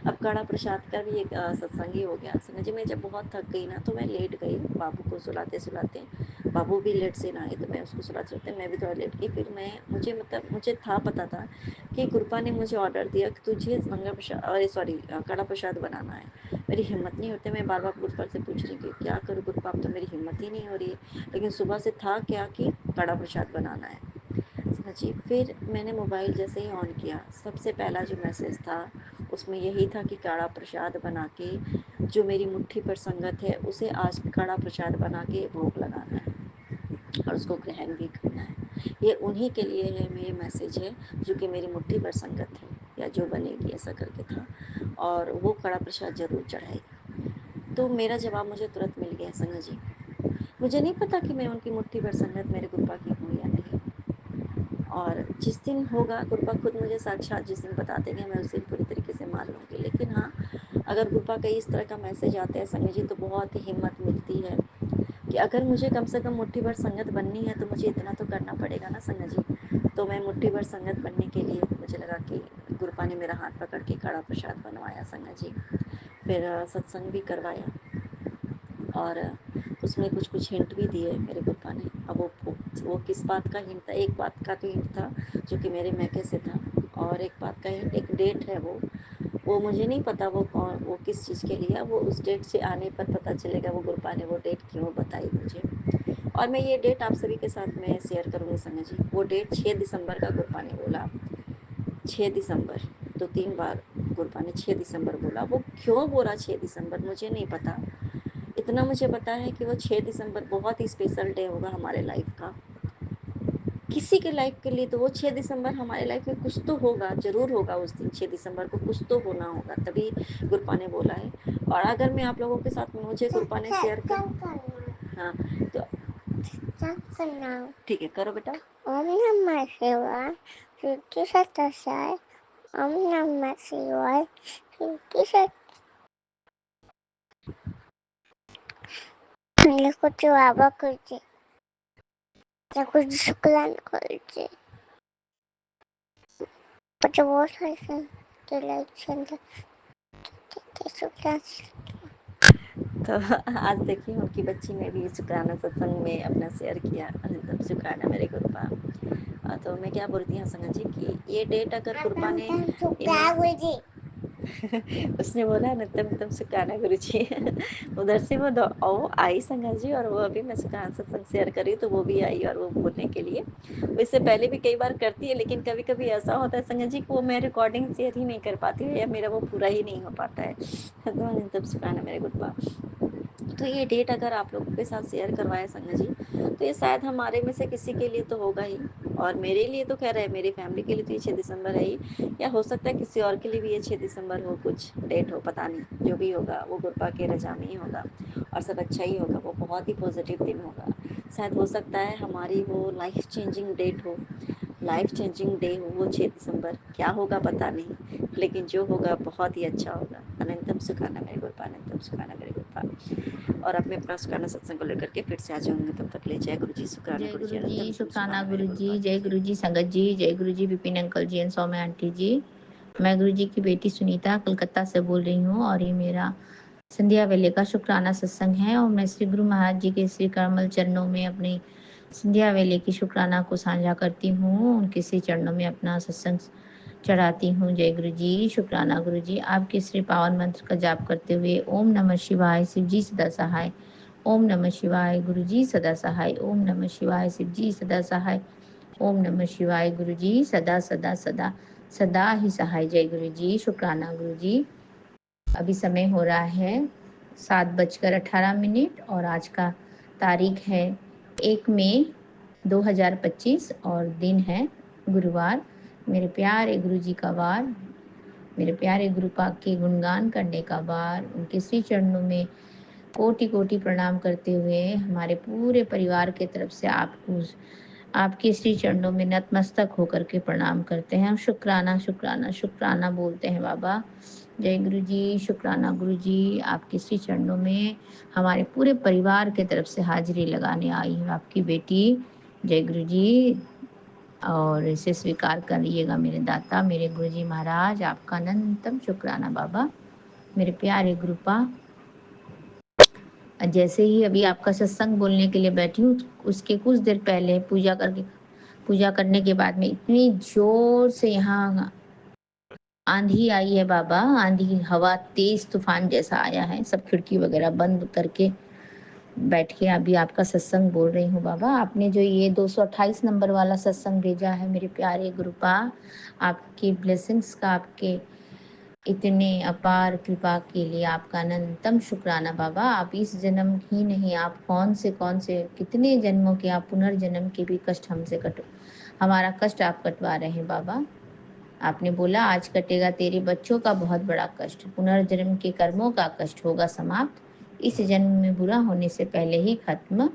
अब कड़ा प्रसाद का भी एक सत्संग ही हो गया। संगत जी, मैं जब बहुत थक गई ना, तो मैं लेट गई बाबू को सुलाते सुलाते। बाबू भी लेट से नहाए तो मैं उसको सुलाते सुलाते मैं भी थोड़ा लेट गई। फिर मैं मुझे था पता था कि कृपा ने मुझे ऑर्डर दिया कि तुझे लंगर प्रसाद, अरे सॉरी, कड़ा प्रसाद बनाना है। मेरी हिम्मत नहीं होती, मैं बार बार गुरुपर से पूछ रही कि क्या करूँ गुरुपा, अब तो मेरी हिम्मत ही नहीं हो रही है। लेकिन सुबह से था क्या कि कड़ा प्रसाद बनाना है। समझिए, फिर मैंने मोबाइल जैसे ही ऑन किया, सबसे पहला जो मैसेज था उसमें यही था कि कड़ा प्रसाद बना के जो मेरी मुट्ठी पर संगत है उसे आज कड़ा प्रसाद बना के भोग लगाना है और उसको ग्रहण भी करना है। ये उन्हीं के लिए है, मेरे मैसेज है जो कि मेरी मुट्ठी पर संगत है या जो बनेगी, ऐसा करके था। और वो कड़ा प्रसाद जरूर चढ़ाएगी। तो मेरा जवाब मुझे तुरंत मिल गया संगत जी। मुझे नहीं पता कि मैं उनकी मुट्ठी पर संगत मेरे गुरुपा की हूँ या नहीं। और जिस दिन होगा, गुरुपा खुद मुझे साक्षात जिस दिन बता देंगे, मैं उस दिन पूरी तरीके से मान लूँगी। लेकिन हाँ, अगर गुरुपा का इस तरह का मैसेज आते हैं संगत जी, तो बहुत ही हिम्मत मिलती है कि अगर मुझे कम से कम मुट्ठी भर संगत बननी है तो मुझे इतना तो करना पड़ेगा ना संगत जी। तो मैं मुट्ठी भर संगत बनने के लिए मुझे लगा कि गुरुपा ने मेरा हाथ पकड़ के कड़ा प्रसाद बनवाया संगत जी। फिर सत्संग भी करवाया और उसमें कुछ कुछ हिंट भी दिए मेरे गुरुपा ने। अब वो किस बात का हिंट था, एक बात का तो हिंट था जो कि मेरे मैके से था, और एक बात का हिंट, एक डेट है वो मुझे नहीं पता वो कौन, वो किस चीज़ के लिए, वो उस डेट से आने पर पता चलेगा वो गुरुपा ने वो डेट क्यों बताई मुझे। और मैं ये डेट आप सभी के साथ में शेयर करूँगी संगत जी। वो डेट 6 दिसंबर का गुरुपा ने बोला, 6 दिसंबर। तो 3 बार गुरुपा ने 6 दिसंबर बोला। वो क्यों बोला 6 दिसंबर मुझे नहीं पता, इतना मुझे पता है कि वो 6 दिसंबर बहुत ही स्पेशल डे होगा हमारे लाइफ का, किसी के लाइफ के लिए। तो वो 6 दिसंबर हमारे लाइफ में कुछ तो होगा, जरूर होगा उस दिन 6 दिसंबर को कुछ तो होना होगा, तभी गुरुपा ने बोला है। और अगर मैं आप लोगों के साथ मुझे गुरुपा ने शेयर कर, हाँ तो ठीक है, करो बेटा। ओम नमः शिवाय, शुद्धि सत्य, ओम नमः शिवाय, शुद्धि सत्य। कुछ बाबा कुछ कुछ शुक्लान कुछ कुछ बहुत सारे के लाइक शुक्लान। तो आज देखिए उनकी बच्ची ने भी शुक्राना सत्संग में अपना शेयर किया, अनंतम शुक्राना मेरे गुरुपा। तो मैं क्या बोलती हूँ संगत जी कि ये डेट अगर गुरुपा ने उसने बोला न तम तम सुखाना गुरु जी। उधर से वो ओ आई संगत जी, और वो अभी मैं सुखाना सत्संग शेयर करी तो वो भी आई और वो बोलने के लिए। इससे पहले भी कई बार करती है, लेकिन कभी कभी ऐसा होता है संगत जी को मैं रिकॉर्डिंग शेयर ही नहीं कर पाती हूँ या मेरा वो पूरा ही नहीं हो पाता है। तो तब सुखाना मेरे गुरुपा। तो ये डेट अगर आप लोगों के साथ शेयर करवाए संगत जी, तो ये शायद हमारे में से किसी के लिए तो होगा ही, और मेरे लिए तो खैर है, मेरी फैमिली के लिए तो ये 6 दिसंबर है ही, या हो सकता है किसी और के लिए भी ये 6 दिसंबर हो, कुछ डेट हो, पता नहीं। जो भी होगा वो गुरपा के रजा में ही होगा और सब अच्छा ही होगा, वो बहुत ही पॉजिटिव दिन होगा। शायद हो सकता है हमारी वो लाइफ चेंजिंग डेट हो, लाइफ चेंजिंग डे हो वो 6 दिसंबर। क्या होगा पता नहीं, लेकिन जो होगा बहुत ही अच्छा होगा। अनंतम सुखाना मेरे गुरुपा, अनंतम सुखाना मेरे गुरुपा। और अब मैं अपना सुखाना सत्संग को लेकर के फिर से आ जाऊंगी, तब तक ले जय गुरु जी, शुक्राना जय गुरु जी, गुरु जी, अनंतम शुक्राना शुक्राना मेरे गुरु जी, गुरुपा जय गुरु जी संगत जी, जय गुरु जी Vipin uncle ji and Saumya aunty ji. मैं गुरु जी की बेटी सुनीता कलकत्ता से बोल रही हूँ, और ये मेरा संध्या वेले का शुक्राना सत्संग है। और मैं श्री गुरु महाराज जी के श्री कमल चरणों में अपनी संध्या वेले की शुक्राना को साझा करती हूँ, उनके श्री चरणों में अपना सत्संग चढ़ाती हूँ। जय गुरु जी, शुक्राना गुरु जी। आपके श्री पावन मंत्र का जाप करते हुए ओम नमः शिवाय, शिव जी सदा सहाय। ओम नमः शिवाय, गुरु जी सदा सहाय। ओम नमः शिवाय, शिव जी सदा सहाय। ओम नमः शिवाय, गुरु जी सदा सदा सदा सदा ही सहाय। जय गुरु जी, शुक्राना गुरु जी। अभी समय हो रहा है 7:18 और आज का तारीख है 1 मई 2025 और दिन है गुरुवार। मेरे प्यारे गुरु जी का वार, मेरे प्यारे गुरु पाक के गुणगान करने का वार, उनके श्री चरणों में कोटि कोटि प्रणाम करते हुए हमारे पूरे परिवार के तरफ से आपको आपके श्री चरणों में नतमस्तक होकर के प्रणाम करते हैं। हम शुक्राना शुक्राना शुक्राना बोलते हैं बाबा। जय गुरु जी, शुक्राना गुरु जी, आपके श्री चरणों में हमारे पूरे परिवार के तरफ से हाजिरी लगाने आई हूँ आपकी बेटी। जय गुरु जी, और इसे स्वीकार करिएगा मेरे दाता, मेरे गुरु जी महाराज, आपका अनंतम शुक्राना बाबा, मेरे प्यारे गुरुपा। जैसे ही अभी आपका सत्संग बोलने के लिए बैठी हूँ, उसके कुछ देर पहले पूजा करने के बाद में इतनी जोर से यहाँ आंधी आई है बाबा, आंधी हवा तेज तूफान जैसा आया है। सब खिड़की वगैरह बंद करके बैठ के अभी आपका सत्संग बोल रही हूँ बाबा। आपने जो ये 228 नंबर वाला सत्संग भेजा है मेरे प्यारे गुरुपा, आपकी ब्लेसिंग्स का, आपके इतने अपार कृपा के लिए आपका अनंतम शुक्राना बाबा। आप इस जन्म ही नहीं, आप कौन से कितने जन्मों के, आप पुनर्जन्म के भी कष्ट हमसे हमारा कष्ट आप कटवा रहे हैं बाबा। आपने बोला आज कटेगा तेरे बच्चों का बहुत बड़ा कष्ट, पुनर्जन्म के कर्मों का कष्ट होगा समाप्त, इस जन्म में बुरा होने से पहले ही खत्म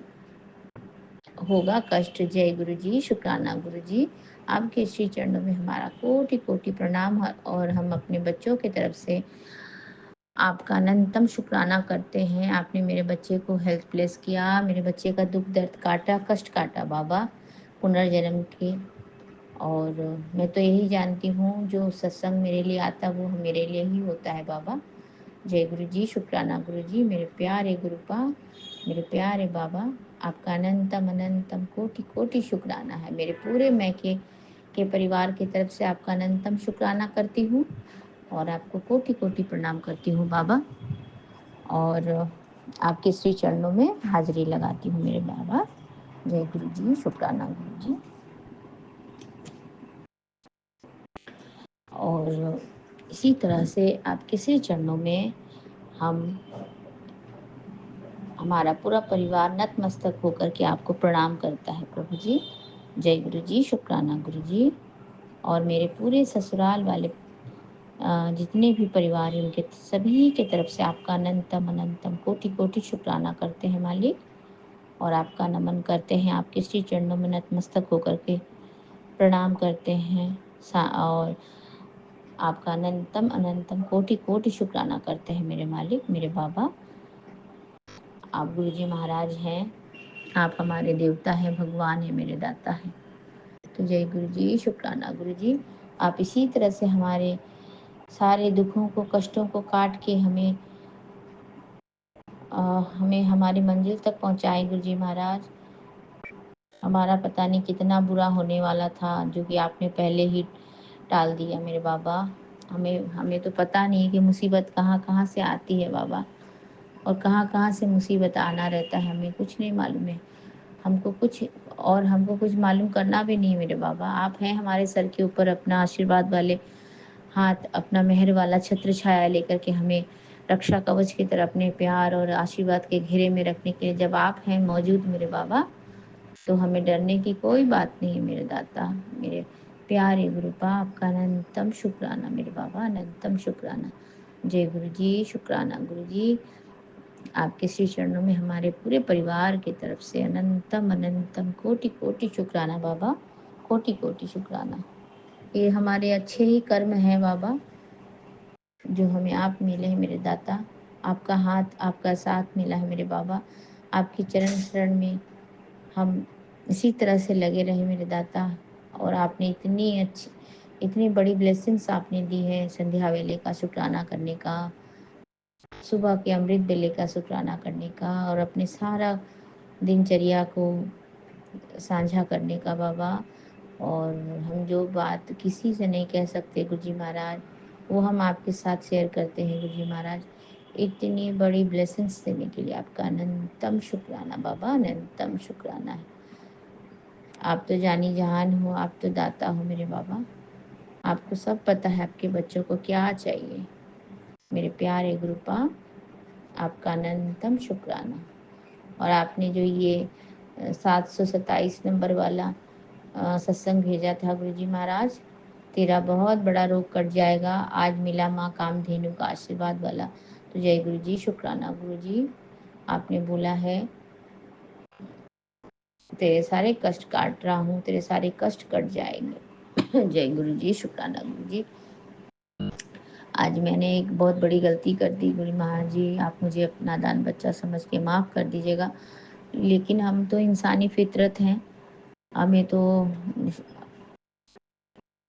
होगा कष्ट। जय गुरु जी, शुक्राना गुरु जी, आपके श्री चरणों में हमारा कोटि कोटि प्रणाम है और हम अपने बच्चों की तरफ से आपका अनंतम शुक्राना करते हैं। आपने मेरे बच्चे को हेल्थ प्लेस किया, मेरे बच्चे का दुख दर्द काटा, कष्ट काटा बाबा पुनर्जन्म के। और मैं तो यही जानती हूँ जो सत्संग मेरे लिए आता वो मेरे लिए ही होता है बाबा। जय गुरु जी, शुक्राना गुरु जी, मेरे प्यारे गुरुपा, मेरे प्यारे बाबा, आपका अनंतम अनंतम कोटि कोटि शुक्राना है। मेरे पूरे मैके के परिवार की तरफ से आपका अनंतम शुक्राना करती हूँ और आपको कोटि कोटि प्रणाम करती हूँ बाबा। और आपके श्री चरणों में हाजिरी लगाती हूँ मेरे बाबा। जय गुरु जी, शुक्राना गुरु जी। और इसी तरह से आपके श्री चरणों में हमारा पूरा परिवार नतमस्तक होकर के आपको प्रणाम करता है प्रभु जी। जय गुरु जी, शुक्राना गुरु जी। और मेरे पूरे ससुराल वाले जितने भी परिवार हैं उनके सभी के तरफ से आपका अनंतम अनंतम कोटि कोटि शुक्राना करते हैं मालिक, और आपका नमन करते हैं, आपके श्री चरणों में नतमस्तक होकर के प्रणाम करते हैं और आपका अनंतम अनंतम कोटि कोटि शुक्राना करते हैं मेरे मालिक, मेरे बाबा। आप गुरु जी महाराज हैं, आप हमारे देवता हैं, भगवान है, मेरे दाता हैं। तो जय गुरु जी, शुक्राना गुरु जी। आप इसी तरह से हमारे सारे दुखों को, कष्टों को काट के हमें हमारी मंजिल तक पहुंचाए गुरु जी महाराज। हमारा पता नहीं कितना बुरा होने वाला था जो कि आपने पहले ही टाल दिया मेरे बाबा। हमें तो पता नहीं कि मुसीबत कहाँ कहाँ से आती है बाबा, और कहाँ कहाँ से मुसीबत आना रहता है, हमें कुछ नहीं मालूम है। हमको कुछ मालूम करना भी नहीं मेरे बाबा। आप हैं हमारे सर के ऊपर, अपना आशीर्वाद वाले हाथ, अपना मेहर वाला छत्र छाया लेकर के हमें रक्षा कवच की तरह अपने प्यार और आशीर्वाद के घेरे में रखने के लिए जब आप हैं मौजूद मेरे बाबा, तो हमें डरने की कोई बात नहीं है मेरे दाता, मेरे प्यारे गुरुपा। आपका अनंतम शुक्राना मेरे बाबा, अनंतम शुक्राना। जय गुरु जी, शुक्राना गुरु जी। आपके श्री चरणों में हमारे पूरे परिवार की तरफ से अनंतम अनंतम कोटि कोटि शुक्राना बाबा, कोटि कोटि शुक्राना। ये हमारे अच्छे ही कर्म हैं बाबा, जो हमें आप मिले हैं मेरे दाता। आपका हाथ, आपका साथ मिला है मेरे बाबा। आपकी चरण शरण में हम इसी तरह से लगे रहे मेरे दाता। और आपने इतनी बड़ी ब्लेसिंग्स आपने दी है, संध्या वेले का शुक्राना करने का, सुबह के अमृत बेले का शुक्राना करने का, और अपने सारा दिनचर्या को साझा करने का बाबा। और हम जो बात किसी से नहीं कह सकते गुरुजी महाराज, वो हम आपके साथ शेयर करते हैं गुरुजी महाराज। इतनी बड़ी ब्लेसिंग्स देने के लिए आपका अनंतम शुक्राना बाबा, अनंतम शुक्राना है। आप तो जानी जहान हो, आप तो दाता हो मेरे बाबा। आपको सब पता है आपके बच्चों को क्या चाहिए मेरे प्यारे गुरुपा। आपका अनंतम शुक्राना। और आपने जो ये 727 नंबर वाला सत्संग भेजा था गुरुजी महाराज, तेरा बहुत बड़ा रोग कट जाएगा, आज मिला माँ कामधेनु का आशीर्वाद वाला। तो जय गुरु जी, शुक्राना गुरु जी, आपने बोला है तेरे सारे कष्ट काट रहा हूँ, तेरे सारे कष्ट कट जाएंगे। जय गुरु जी, शुक्राना गुरु जी। आज मैंने एक बहुत बड़ी गलती कर दी गुरु महाराज जी, आप मुझे अपना दान बच्चा समझ के माफ़ कर दीजिएगा। लेकिन हम तो इंसानी फितरत हैं, हमें तो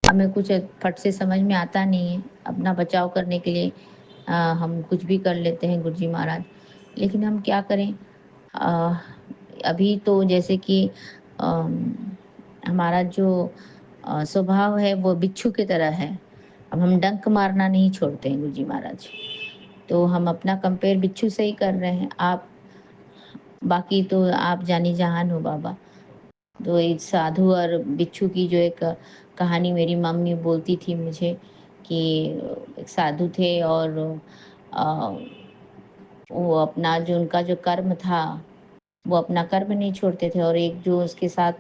हमें कुछ फट से समझ में आता नहीं है। अपना बचाव करने के लिए हम कुछ भी कर लेते हैं गुरुजी महाराज, लेकिन हम क्या करें। अ, अभी तो जैसे कि हमारा जो स्वभाव है वो बिच्छू की तरह है। अब हम डंक मारना नहीं छोड़ते हैं गुरुजी महाराज, तो हम अपना कंपेयर बिच्छू से ही कर रहे हैं। आप बाकी तो आप जानी जहान हो बाबा। तो एक साधु और बिच्छू की जो एक कहानी मेरी मम्मी बोलती थी मुझे कि एक साधु थे और अ, वो अपना जो उनका जो कर्म था वो अपना कर्म नहीं छोड़ते थे, और एक जो उसके साथ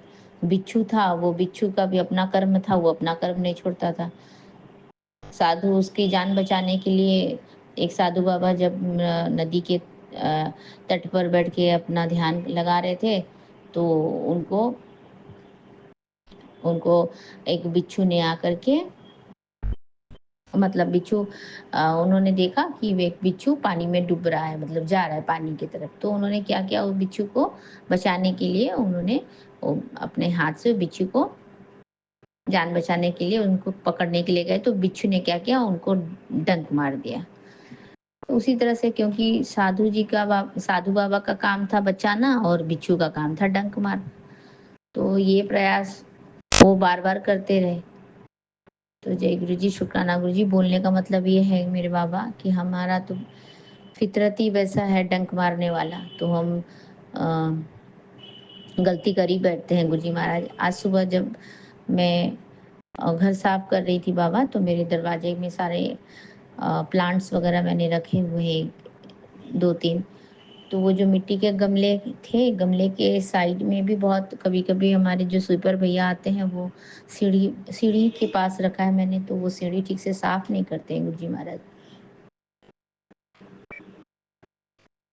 बिच्छू था, वो बिच्छू का भी अपना कर्म था, वो अपना कर्म नहीं छोड़ता था। साधु उसकी जान बचाने के लिए, एक साधु बाबा जब नदी के तट पर बैठ के अपना ध्यान लगा रहे थे, तो उनको उनको एक बिच्छू ने आकर के, मतलब बिच्छू उन्होंने देखा कि वो एक बिच्छू पानी में डूब रहा है, मतलब जा रहा है पानी की तरफ। तो उन्होंने क्या किया, उस बिच्छू को बचाने के लिए उन्होंने अपने हाथ से बिच्छू को जान बचाने के लिए उनको पकड़ने के लिए गए, तो बिच्छू ने क्या किया, उनको डंक मार दिया। तो उसी तरह से, क्योंकि साधु बाबा का काम था बचाना और बिच्छू का काम था डंक मार, तो ये प्रयास वो बार बार करते रहे। तो जय गुरु जी, शुक्राना गुरु जी। बोलने का मतलब ये है मेरे बाबा कि हमारा तो फितरत ही वैसा है डंक मारने वाला, तो हम गलती कर ही बैठते हैं गुरु जी महाराज। आज सुबह जब मैं घर साफ कर रही थी बाबा, तो मेरे दरवाजे में सारे प्लांट्स वगैरह मैंने रखे हुए हैं दो तीन। तो वो जो मिट्टी के गमले थे, गमले के साइड में भी बहुत कभी कभी हमारे जो स्वीपर भैया आते हैं, वो सीढ़ी सीढ़ी के पास रखा है मैंने, तो वो सीढ़ी ठीक से साफ नहीं करते हैं गुरुजी महाराज।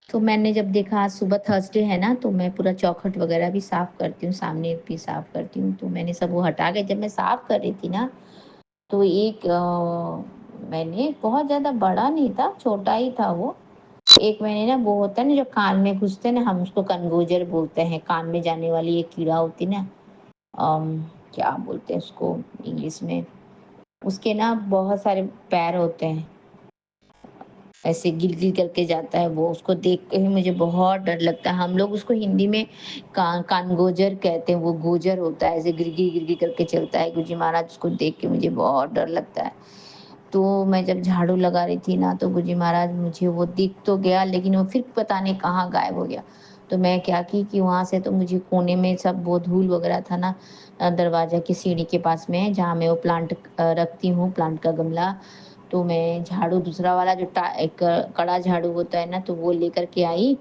तो मैंने जब देखा आज सुबह थर्सडे है ना, तो मैं पूरा चौखट वगैरह भी साफ करती हूँ, सामने भी साफ करती हूँ। तो मैंने सब वो हटा के जब मैं साफ कर रही थी ना, तो एक मैंने बहुत ज़्यादा बड़ा नहीं था, छोटा ही था वो। एक मैंने ना, वो होता है ना जो कान में घुसते हैं ना, हम उसको कनगोजर बोलते हैं, कान में जाने वाली एक कीड़ा होती है ना, क्या बोलते हैं उसको इंग्लिश में, उसके ना बहुत सारे पैर होते हैं, ऐसे गिल गिल करके जाता है वो, उसको देख के ही मुझे बहुत डर लगता है। हम लोग उसको हिंदी में कानगोजर कहते हैं, वो गोजर होता है, ऐसे गिरगी गिरगी करके चलता है गुरुजी महाराज, उसको देख के मुझे बहुत डर लगता है। तो मैं जब झाड़ू लगा रही थी ना, तो गुरुजी महाराज मुझे वो दिख तो गया, लेकिन वो फिर पता नहीं कहाँ गायब हो गया। तो मैं क्या की कि वहाँ से तो मुझे कोने में सब वो धूल वगैरह था ना, दरवाजा की सीढ़ी के पास में जहाँ मैं वो प्लांट रखती हूँ, प्लांट का गमला। तो मैं झाड़ू दूसरा वाला जो एक कड़ा झाड़ू होता है ना, तो वो लेकर के आई,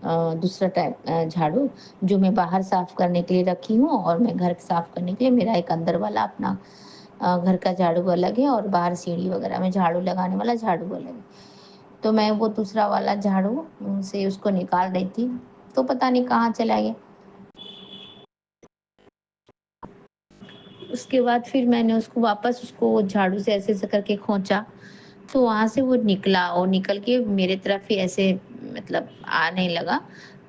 दूसरा टाइप झाड़ू जो मैं बाहर साफ करने के लिए रखी हूँ, और मैं घर साफ करने के लिए मेरा एक अंदर वाला अपना घर का झाड़ू अलग है, और बाहर सीढ़ी वगैरह में झाड़ू लगाने वाला झाड़ू अलग है। तो मैं वो दूसरा वाला झाड़ू से उसको निकाल रही थी, तो पता नहीं कहाँ चला गया। उसके बाद फिर मैंने उसको वापस उसको झाड़ू से ऐसे ऐसे करके खींचा, तो वहाँ से वो निकला, और निकल के मेरे तरफ ही ऐसे, मतलब आने लगा।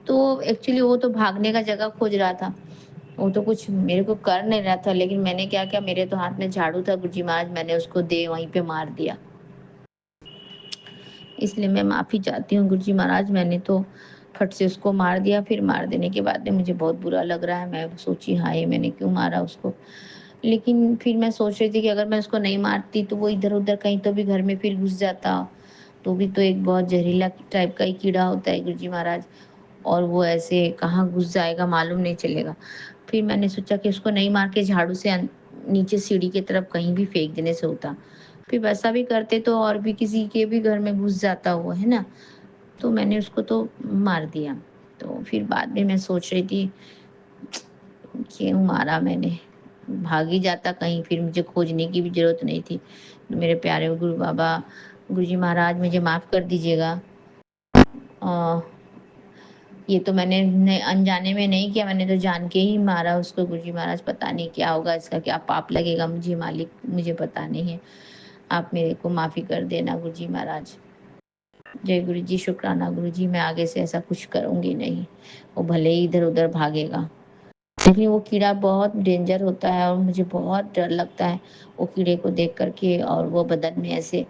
तो एक्चुअली वो तो भागने का जगह खोज रहा था, वो तो कुछ मेरे को कर नहीं रहा था, लेकिन मैंने क्या किया, मेरे तो हाथ में झाड़ू था गुरुजी महाराज, मैंने उसको दे वहीं पे मार दिया। इसलिए मैं माफ़ी चाहती हूँ गुरुजी महाराज, मैंने तो फट से उसको मार दिया। फिर मार देने के बाद में मुझे बहुत बुरा लग रहा है, मैं सोची हाय मैंने क्यों मारा उसको। लेकिन फिर मैं सोच रही थी कि अगर मैं उसको नहीं मारती तो वो इधर उधर कहीं तो भी घर में फिर घुस जाता, तो भी तो एक बहुत जहरीला टाइप का ही कीड़ा होता है गुरुजी महाराज, और वो ऐसे कहाँ घुस जाएगा मालूम नहीं चलेगा। फिर मैंने सोचा कि उसको नहीं मार के झाड़ू से नीचे सीढ़ी की तरफ कहीं भी फेंक देने से होता। फिर वैसा भी करते तो और भी किसी के भी घर में घुस जाता वो, है ना? तो मैंने उसको तो मार दिया। तो फिर बाद में मैं सोच रही थी, क्यों मारा मैंने? भाग ही जाता कहीं, फिर मुझे खोजने की भी ज़रूरत नहीं थी। मेरे प्यारे गुरु बाबा, गुरुजी महाराज मुझे माफ़ कर दीजिएगा। अ, ये तो मैंने अनजाने में नहीं किया, मैंने तो जान के ही मारा उसको। गुरुजी महाराज पता नहीं क्या होगा इसका, क्या पाप लगेगा मुझे, मालिक मुझे पता नहीं है। आप मेरे को माफ़ी कर देना गुरुजी महाराज। जय गुरुजी, शुक्राना गुरुजी, मैं आगे से ऐसा कुछ करूँगी नहीं। वो भले ही इधर-उधर भागेगा। लेकिन वो कीड़ा बहुत डेंजर होता है और मुझे बहुत डर लगता है वो कीड़े को देख कर के, और वो बदन में ऐसे,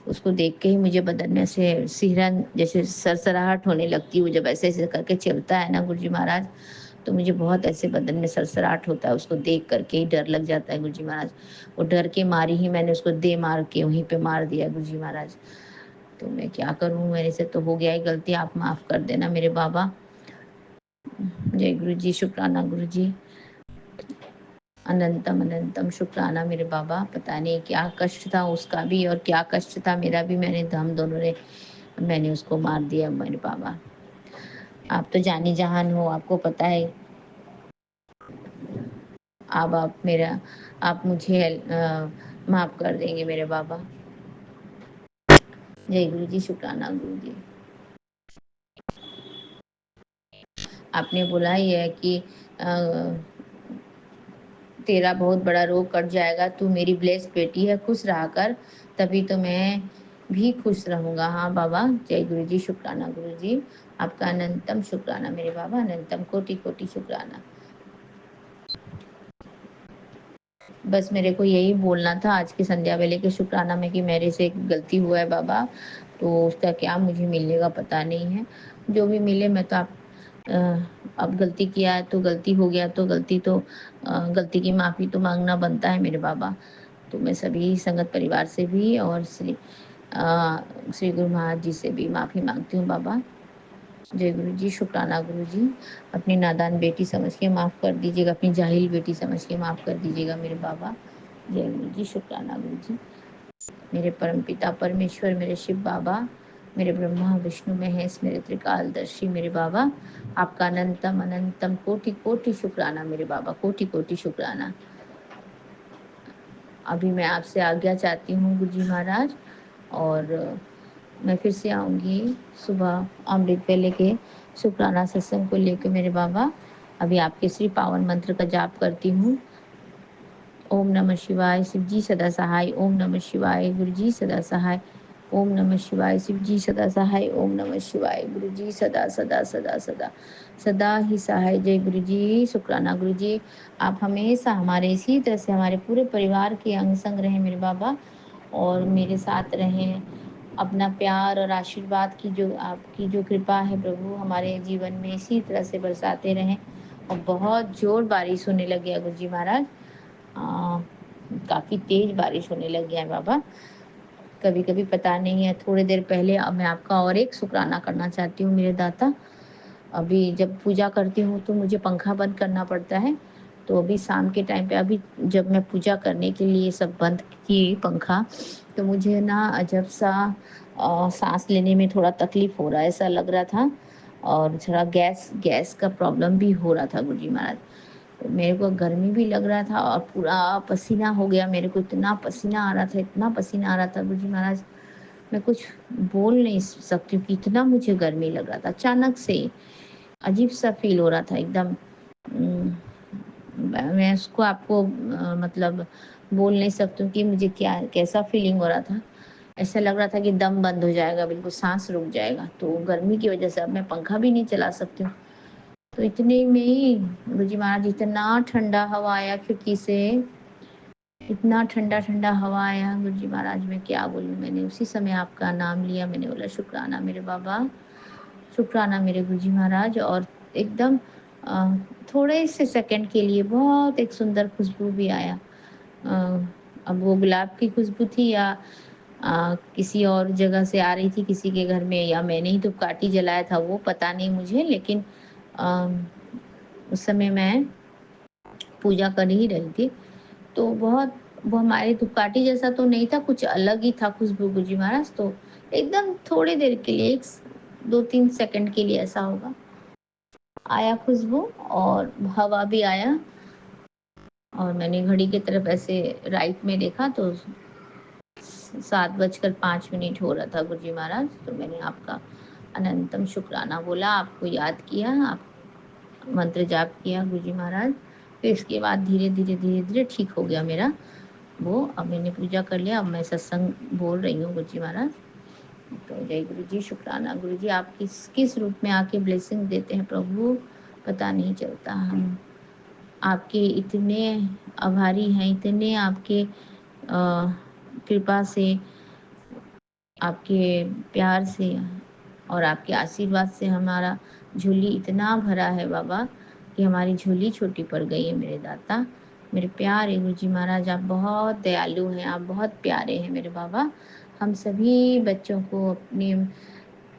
उसको देख के ही मुझे बदन में ऐसे सिहरन जैसे सरसराहट होने लगती है। वो जब ऐसे-ऐसे करके चलता है ना गुरुजी महाराज, तो मुझे बहुत ऐसे बदन में सरसराहट होता है, उसको देख कर के ही डर लग जाता है गुरुजी महाराज। वो डर के मारी ही मैंने उसको दे मार के वहीं पे मार दिया गुरुजी महाराज। तो मैं क्या करूँ, मेरे से तो हो गया ही गलती, आप माफ़ कर देना मेरे बाबा। जय गुरुजी, शुक्राना गुरुजी। अनंतम अनंतम शुक्राना मेरे बाबा। पता नहीं क्या कष्ट था उसका भी और क्या कष्ट था मेरा भी, हम दोनों ने, मैंने उसको मार दिया मेरे बाबा। आप तो जानी जहान हो, आपको पता है। अब आप मुझे माफ कर देंगे मेरे बाबा। जय गुरु जी, शुक्राना गुरु जी। आपने बोला ही है कि तेरा बहुत बड़ा रोग कट जाएगा, तू मेरी ब्लेस्ड बेटी है, खुश रहा कर, तभी तो मैं भी खुश रहूँगा। हाँ बाबा, जय गुरु जी, शुक्राना गुरु जी। आपका अनंतम शुक्राना मेरे बाबा, अनंतम कोटि कोटि शुक्राना। बस मेरे को यही बोलना था आज की संध्या वेले के शुक्राना में कि मेरे से एक गलती हुआ है बाबा, तो उसका क्या मुझे मिलेगा पता नहीं है। जो भी मिले मैं तो अ, अब गलती किया है तो गलती हो गया, तो गलती की माफ़ी तो माँगना बनता है मेरे बाबा। तो मैं सभी संगत परिवार से भी और श्री गुरु महाराज जी से भी माफ़ी माँगती हूँ बाबा। जय गुरु जी, शुक्राना गुरु जी। अपनी नादान बेटी समझ के माफ़ कर दीजिएगा, अपनी जाहिल बेटी समझ के माफ़ कर दीजिएगा मेरे बाबा। जय गुरु जी, शुक्राना गुरु जी। मेरे परमपिता परमेश्वर, मेरे शिव बाबा, मेरे ब्रह्मा विष्णु महेश, मेरे त्रिकालदर्शी मेरे बाबा, आपका अनंतम अनंतम कोटि कोटि शुक्राना मेरे बाबा, कोटि कोटि शुक्राना। अभी मैं आपसे आज्ञा चाहती हूँ गुरु जी महाराज, और मैं फिर से आऊँगी सुबह अमृत वेले के शुक्राना सत्संग को लेके मेरे बाबा। अभी आपके श्री पावन मंत्र का जाप करती हूँ। ओम नमः शिवाय, शिव जी सदा सहाय। ओम नमः शिवाय, गुरु जी सदा सहाय। ओम नमः शिवाय, शिव जी सदा सहाय। ओम नमः शिवाय, गुरु जी सदा सदा सदा सदा सदा ही सहाय। जय गुरु जी, शुक्राना गुरु जी। आप हमेशा हमारे इसी तरह से हमारे पूरे परिवार के अंग संग रहें मेरे बाबा, और मेरे साथ रहें। अपना प्यार और आशीर्वाद की जो आपकी जो कृपा है प्रभु, हमारे जीवन में इसी तरह से बरसाते रहें। और बहुत जोर बारिश होने लगी है गुरु जी महाराज, काफ़ी तेज बारिश होने लग गया है बाबा। कभी कभी पता नहीं है, थोड़ी देर पहले अब मैं आपका और एक शुक्राना करना चाहती हूँ मेरे दाता। अभी जब पूजा करती हूँ तो मुझे पंखा बंद करना पड़ता है, तो अभी शाम के टाइम पे, अभी जब मैं पूजा करने के लिए सब बंद की पंखा, तो मुझे ना अजब सा सांस लेने में थोड़ा तकलीफ हो रहा है, ऐसा लग रहा था। और थोड़ा गैस गैस का प्रॉब्लम भी हो रहा था गुरुजी महाराज। तो मेरे को गर्मी भी लग रहा था और पूरा पसीना हो गया, मेरे को इतना पसीना आ रहा था, इतना पसीना आ रहा था गुरुजी महाराज, मैं कुछ बोल नहीं सकती हूँ कि इतना मुझे गर्मी लग रहा था। अचानक से अजीब सा फील हो रहा था एकदम। उम, मैं उसको आपको मतलब बोल नहीं सकती हूँ कि मुझे क्या कैसा फीलिंग हो रहा था। ऐसा लग रहा था कि दम बंद हो जाएगा, बिल्कुल साँस रुक जाएगा। तो गर्मी की वज़ह से अब मैं पंखा भी नहीं चला सकती हूँ। तो इतने में ही गुरुजी महाराज, इतना ठंडा हवा आया खिड़की से, इतना ठंडा ठंडा हवा आया गुरुजी महाराज, मैं क्या बोलूँ। मैंने उसी समय आपका नाम लिया, मैंने बोला शुक्राना मेरे बाबा, शुक्राना मेरे गुरुजी महाराज। और एकदम अ, थोड़े से सेकंड के लिए बहुत एक सुंदर खुशबू भी आया। अ, अब वो गुलाब की खुशबू थी या किसी और जगह से आ रही थी, किसी के घर में, या मैंने ही धूपकाठी जलाया था, वो पता नहीं मुझे। लेकिन अ, उस समय मैं पूजा कर ही रही थी, तो बहुत, वो हमारे धूपकाठी जैसा तो नहीं था, कुछ अलग ही था खुशबू गुरुजी महाराज। तो एकदम थोड़ी देर के लिए, 2-3 सेकंड के लिए ऐसा होगा, आया खुशबू और हवा भी आया, और मैंने घड़ी की तरफ ऐसे राइट में देखा तो 7:05 हो रहा था गुरुजी महाराज। तो मैंने आपका अनंतम शुक्राना बोला, आपको याद किया, आप मंत्र जाप किया गुरुजी महाराज। फिर इसके बाद धीरे धीरे धीरे धीरे ठीक हो गया मेरा वो। अब मैंने पूजा कर लिया, अब मैं सत्संग बोल रही हूँ गुरुजी महाराज। तो जय गुरु जी, शुक्राना गुरु जी। आप किस किस रूप में आके ब्लेसिंग देते हैं प्रभु, पता नहीं चलता। हम आपके इतने आभारी हैं, इतने आपके कृपा से, आपके प्यार से और आपके आशीर्वाद से हमारा झोली इतना भरा है बाबा कि हमारी झोली छोटी पड़ गई है मेरे दाता। मेरे प्यारे गुरुजी महाराज, आप बहुत दयालु हैं, आप बहुत प्यारे हैं मेरे बाबा। हम सभी बच्चों को अपने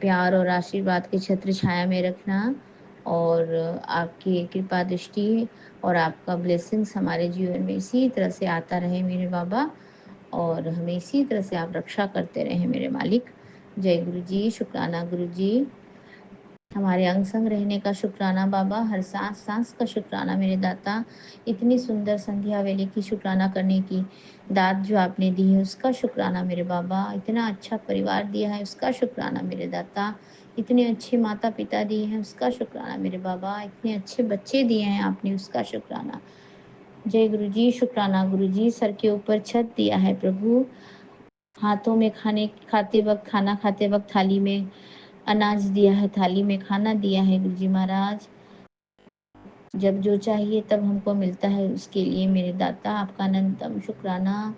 प्यार और आशीर्वाद के छत्र छाया में रखना, और आपकी कृपा दृष्टि और आपका ब्लेसिंग्स हमारे जीवन में इसी तरह से आता रहे मेरे बाबा, और हमें इसी तरह से आप रक्षा करते रहे मेरे मालिक। जय गुरु जी, शुक्राना गुरु जी। हमारे अंग संग रहने का शुक्राना बाबा, हर सांस सांस का शुक्राना मेरे दाता। इतनी सुंदर संध्या वेले की शुक्राना करने की दात जो आपने दी है उसका शुक्राना मेरे बाबा। इतना अच्छा परिवार दिया है उसका शुक्राना मेरे दाता। इतने अच्छे माता पिता दिए हैं उसका शुक्राना मेरे बाबा। इतने अच्छे बच्चे दिए हैं आपने उसका शुक्राना। जय गुरु जी, शुक्राना गुरु जी। सर के ऊपर छत दिया है प्रभु, हाथों में खाते वक्त, खाना खाते वक्त थाली में अनाज दिया है, थाली में खाना दिया है गुरुजी महाराज। जब जो चाहिए तब हमको मिलता है, उसके लिए मेरे दाता आपका अनंतम शुक्राना।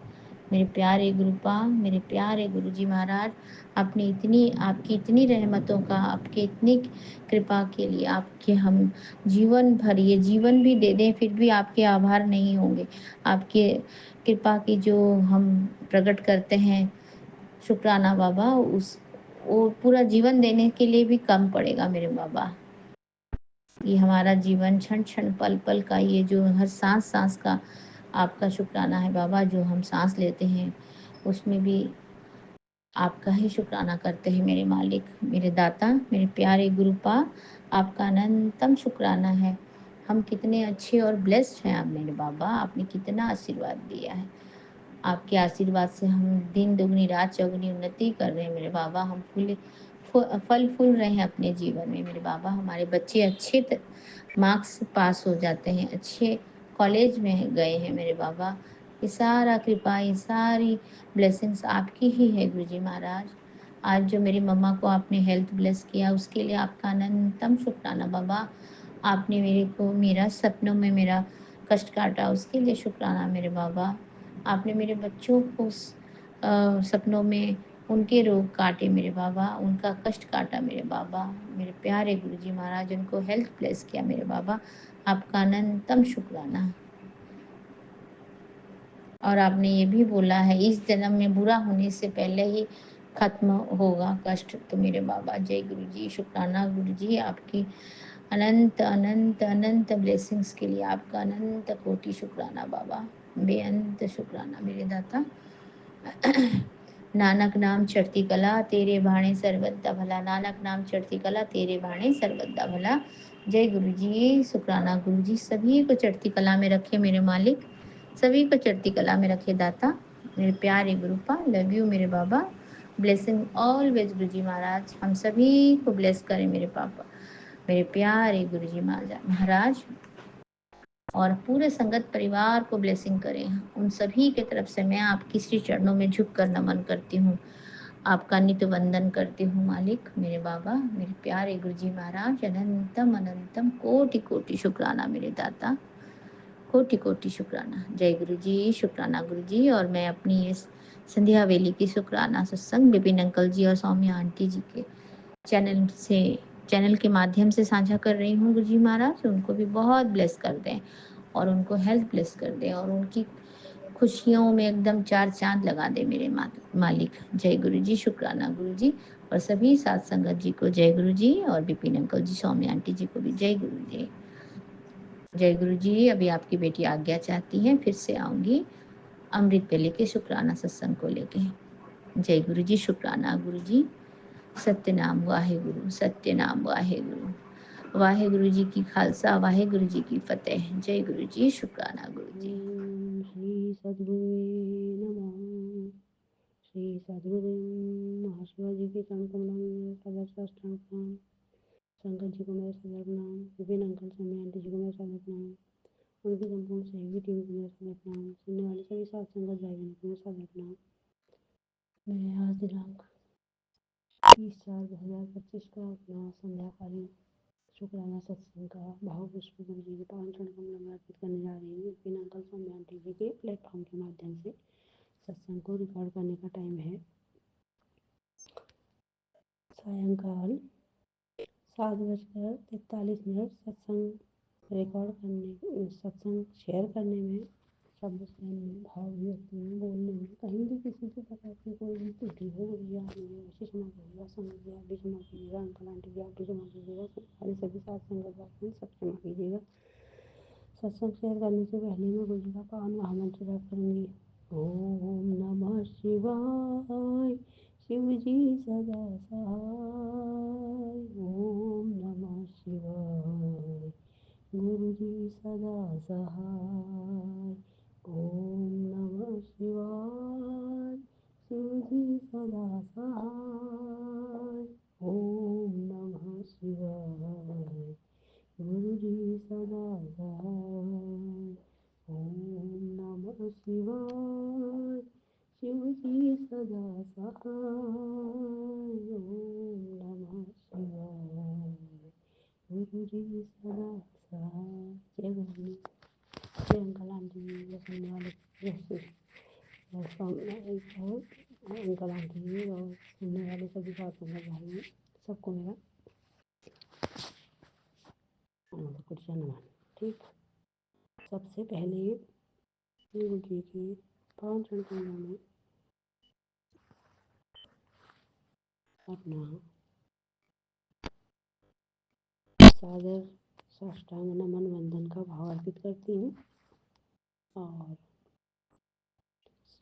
मेरे प्यारे गुरुपा, मेरे प्यारे गुरुजी महाराज, आपकी इतनी रहमतों का, आपके इतनी कृपा के लिए आपके हम जीवन भर, ये जीवन भी दे दें फिर भी आपके आभार नहीं होंगे। आपके कृपा की जो हम प्रकट करते हैं शुक्राना बाबा, वो पूरा जीवन देने के लिए भी कम पड़ेगा मेरे बाबा। ये हमारा जीवन क्षण क्षण पल पल का, ये जो हर सांस सांस का आपका शुक्राना है बाबा। जो हम सांस लेते हैं उसमें भी आपका ही शुक्राना करते हैं मेरे मालिक, मेरे दाता, मेरे प्यारे गुरुपा। आपका अनंतम शुक्राना है। हम कितने अच्छे और ब्लेस्ड हैं आप मेरे बाबा, आपने कितना आशीर्वाद दिया है। आपके आशीर्वाद से हम दिन दुगनी रात चौगुनी उन्नति कर रहे हैं मेरे बाबा। हम फल फूल रहे हैं अपने जीवन में मेरे बाबा। हमारे बच्चे अच्छे मार्क्स पास हो जाते हैं, अच्छे कॉलेज में गए हैं मेरे बाबा। ये सारा कृपा, ये सारी ब्लेसिंग्स आपकी ही है गुरुजी महाराज। आज जो मेरी मम्मा को आपने हेल्थ ब्लेस किया उसके लिए आपका अनंतम शुक्राना बाबा। आपने मेरा सपनों में मेरा कष्ट काटा उसके लिए शुक्राना मेरे बाबा। आपने मेरे बच्चों को सपनों में उनके रोग काटे मेरे बाबा, उनका कष्ट काटा मेरे बाबा। मेरे प्यारे गुरुजी महाराज, उनको हेल्थ ब्लेस किया मेरे बाबा। आपका अनंतम शुक्राना। और आपने ये भी बोला है इस जन्म में बुरा होने से पहले ही खत्म होगा कष्ट। तो मेरे बाबा, जय गुरु जी, शुक्राना गुरु जी। आपकी अनंत अनंत अनंत ब्लेसिंग्स के लिए आपका अनंत कोटि शुक्राना बाबा, बेअंत शुक्राना मेरे दाता। नानक नाम चढ़ती कला तेरे भाणे सर्वदा भला, नानक नाम चढ़ती कला तेरे भाणे सर्वदा भला। जय गुरु जी, शुक्राना गुरु जी। सभी को चढ़ती कला में रखे मेरे मालिक, सभी को चढ़ती कला में रखे दाता। मेरे प्यारे गुरुपा, लव यू मेरे बाबा। ब्लेसिंग ऑलवेज गुरुजी महाराज, हम सभी को ब्लेस करें मेरे पापा, मेरे प्यारे गुरुजी महाराज, और पूरे संगत परिवार को ब्लेसिंग करें। उन सभी के तरफ से मैं आपकी श्री चरणों में झुक कर नमन करती हूँ, आपका नित्य वंदन करती हूँ मालिक मेरे बाबा, मेरे प्यारे गुरुजी महाराज। अनंतम अनंतम कोटि कोटि शुक्राना मेरे दाता, कोटि कोटि शुक्राना। जय गुरु जी, शुक्राना गुरु जी। और मैं अपनी इस संध्या वेली की शुक्राना सत्संग विपिन अंकल जी और सौम्या आंटी जी के चैनल के माध्यम से साझा कर रही हूँ गुरु जी महाराज। उनको भी बहुत ब्लेस कर दें और उनको हेल्थ ब्लेस कर दें और उनकी खुशियों में एकदम चार चांद लगा दे मेरे मालिक। जय गुरु जी, शुक्राना गुरु जी। और सभी साथ संगत जी को जय गुरु जी, और विपिन अंकल जी, सौम्या आंटी जी को भी जय गुरु जी। जय गुरु जी। अभी आपकी बेटी आज्ञा चाहती है, फिर से आऊंगी अमृत वेले के शुक्राना सत्संग को लेके। जय गुरु जी, शुक्राना गुरु जी। सत्य नाम वाहे गुरु, सत्य नाम वाहे गुरु। वाहेगुरु जी की खालसा, वाहेगुरु जी की फतेह। जय गुरु जी, शुक्राना गुरु जी। श्री सद्गुरुवे नमः। श्री सद्गुरु महाशिवा जी के चरण कमलों में सदा साष्टांग प्रणाम। शंकर जी को मेरा सदा प्रणाम। विपिन अंकल स्वामी आंटी जी को मेरा सदा प्रणाम। उनकी संपूर्ण सहयोगी टीम को मेरा सदा प्रणाम। सुनने वाले सभी साथ संगत भाई बहनों को मेरा सदा प्रणाम। मैं आज दिनांक 30/4/2025 का अपना संध्याकालीन शुक्राना सत्संग का भाव पुष्प गुरु जी के पावन चरण कमलों में अर्पित करने जा रही हूँ। विपिन अंकल स्वामी आंटी जी के प्लेटफॉर्म के माध्यम से सत्संग को रिकॉर्ड करने का टाइम है सायंकाल 7:43। सत्संग शेयर करने में, शब्द चयन में, भाव अभिव्यक्ति में, बोलने में कहीं भी किसी भी प्रकार की कोई भी त्रुटि हो या मुझे वैसे क्षमा कीजिएगा, समझ गया भी क्षमा कीजिएगा, अंकल आंटी जी आप भी क्षमा कीजिएगा, हमारे सभी साथ संगत वासियों सब क्षमा कीजिएगा। सत्संग शेयर करने से पहले मैं गुरु जी का पावन महामंत्र जाप करूंगी। ओम नमः शिवाय, शिव जी सदा सहाय। ओम नमः शिवाय, गुरु जी सदा सहाय। ओम नमः शिवाय, शिव जी सदा सहाय। ओम नमः शिवाय, गुरु जी सदा सहाय। ओम नमः शिवाय, शिव जी सदा सहाय। ओम नमः शिवाय, गुरु जी सदा सहाय। जय गुरु जी, जय अंकल आंटी जी, जय सुनने वाले, अंकल आंटी जी और सुनने वाले सभी साथों का भाई सबको मेरा कुछ नमन। ठीक, सबसे पहले गुरु जी की पावन चरण कमलों में अपना सादर साष्टांग नमन वंदन का भाव अर्पित करती हूँ। और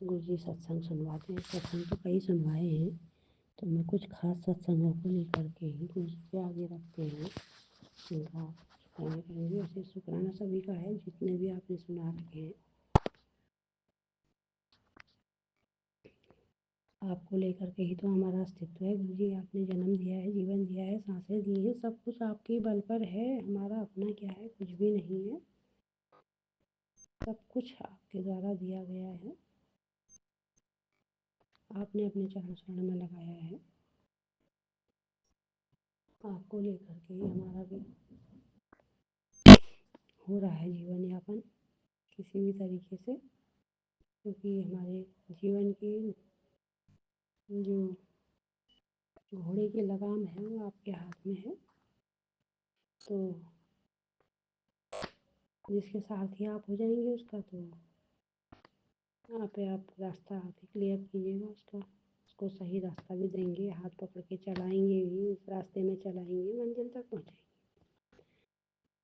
गुरु जी सत्संग सुनवाते हैं, सत्संग तो कई सुनवाए हैं, तो मैं कुछ खास सत्संगों को लेकर के ही गुरु जी के आगे रखते हैं, उनका शुक्राना करेंगे। वैसे शुक्राना सभी का है जितने भी आपने सुना रखे हैं, आपको लेकर के ही तो हमारा अस्तित्व है। गुरु जी आपने जन्म दिया है, जीवन दिया है, सांसें दी है, सब कुछ आपके बल पर है। हमारा अपना क्या है, कुछ भी नहीं है, सब कुछ आपके द्वारा दिया गया है, आपने अपने चरण शरण में लगाया है। आपको लेकर के ही हमारा भी हो रहा है जीवन यापन किसी भी तरीके से, क्योंकि हमारे जीवन की जो घोड़े की लगाम है वो आपके हाथ में है। तो जिसके साथ ही आप हो जाएंगे उसका, तो आप रास्ता आप ही क्लियर कीजिएगा उसका, उसको सही रास्ता भी देंगे, हाथ पकड़ के चलाएंगे भी, उस रास्ते में चलाएंगे, मंजिल तक पहुँचाएंगे।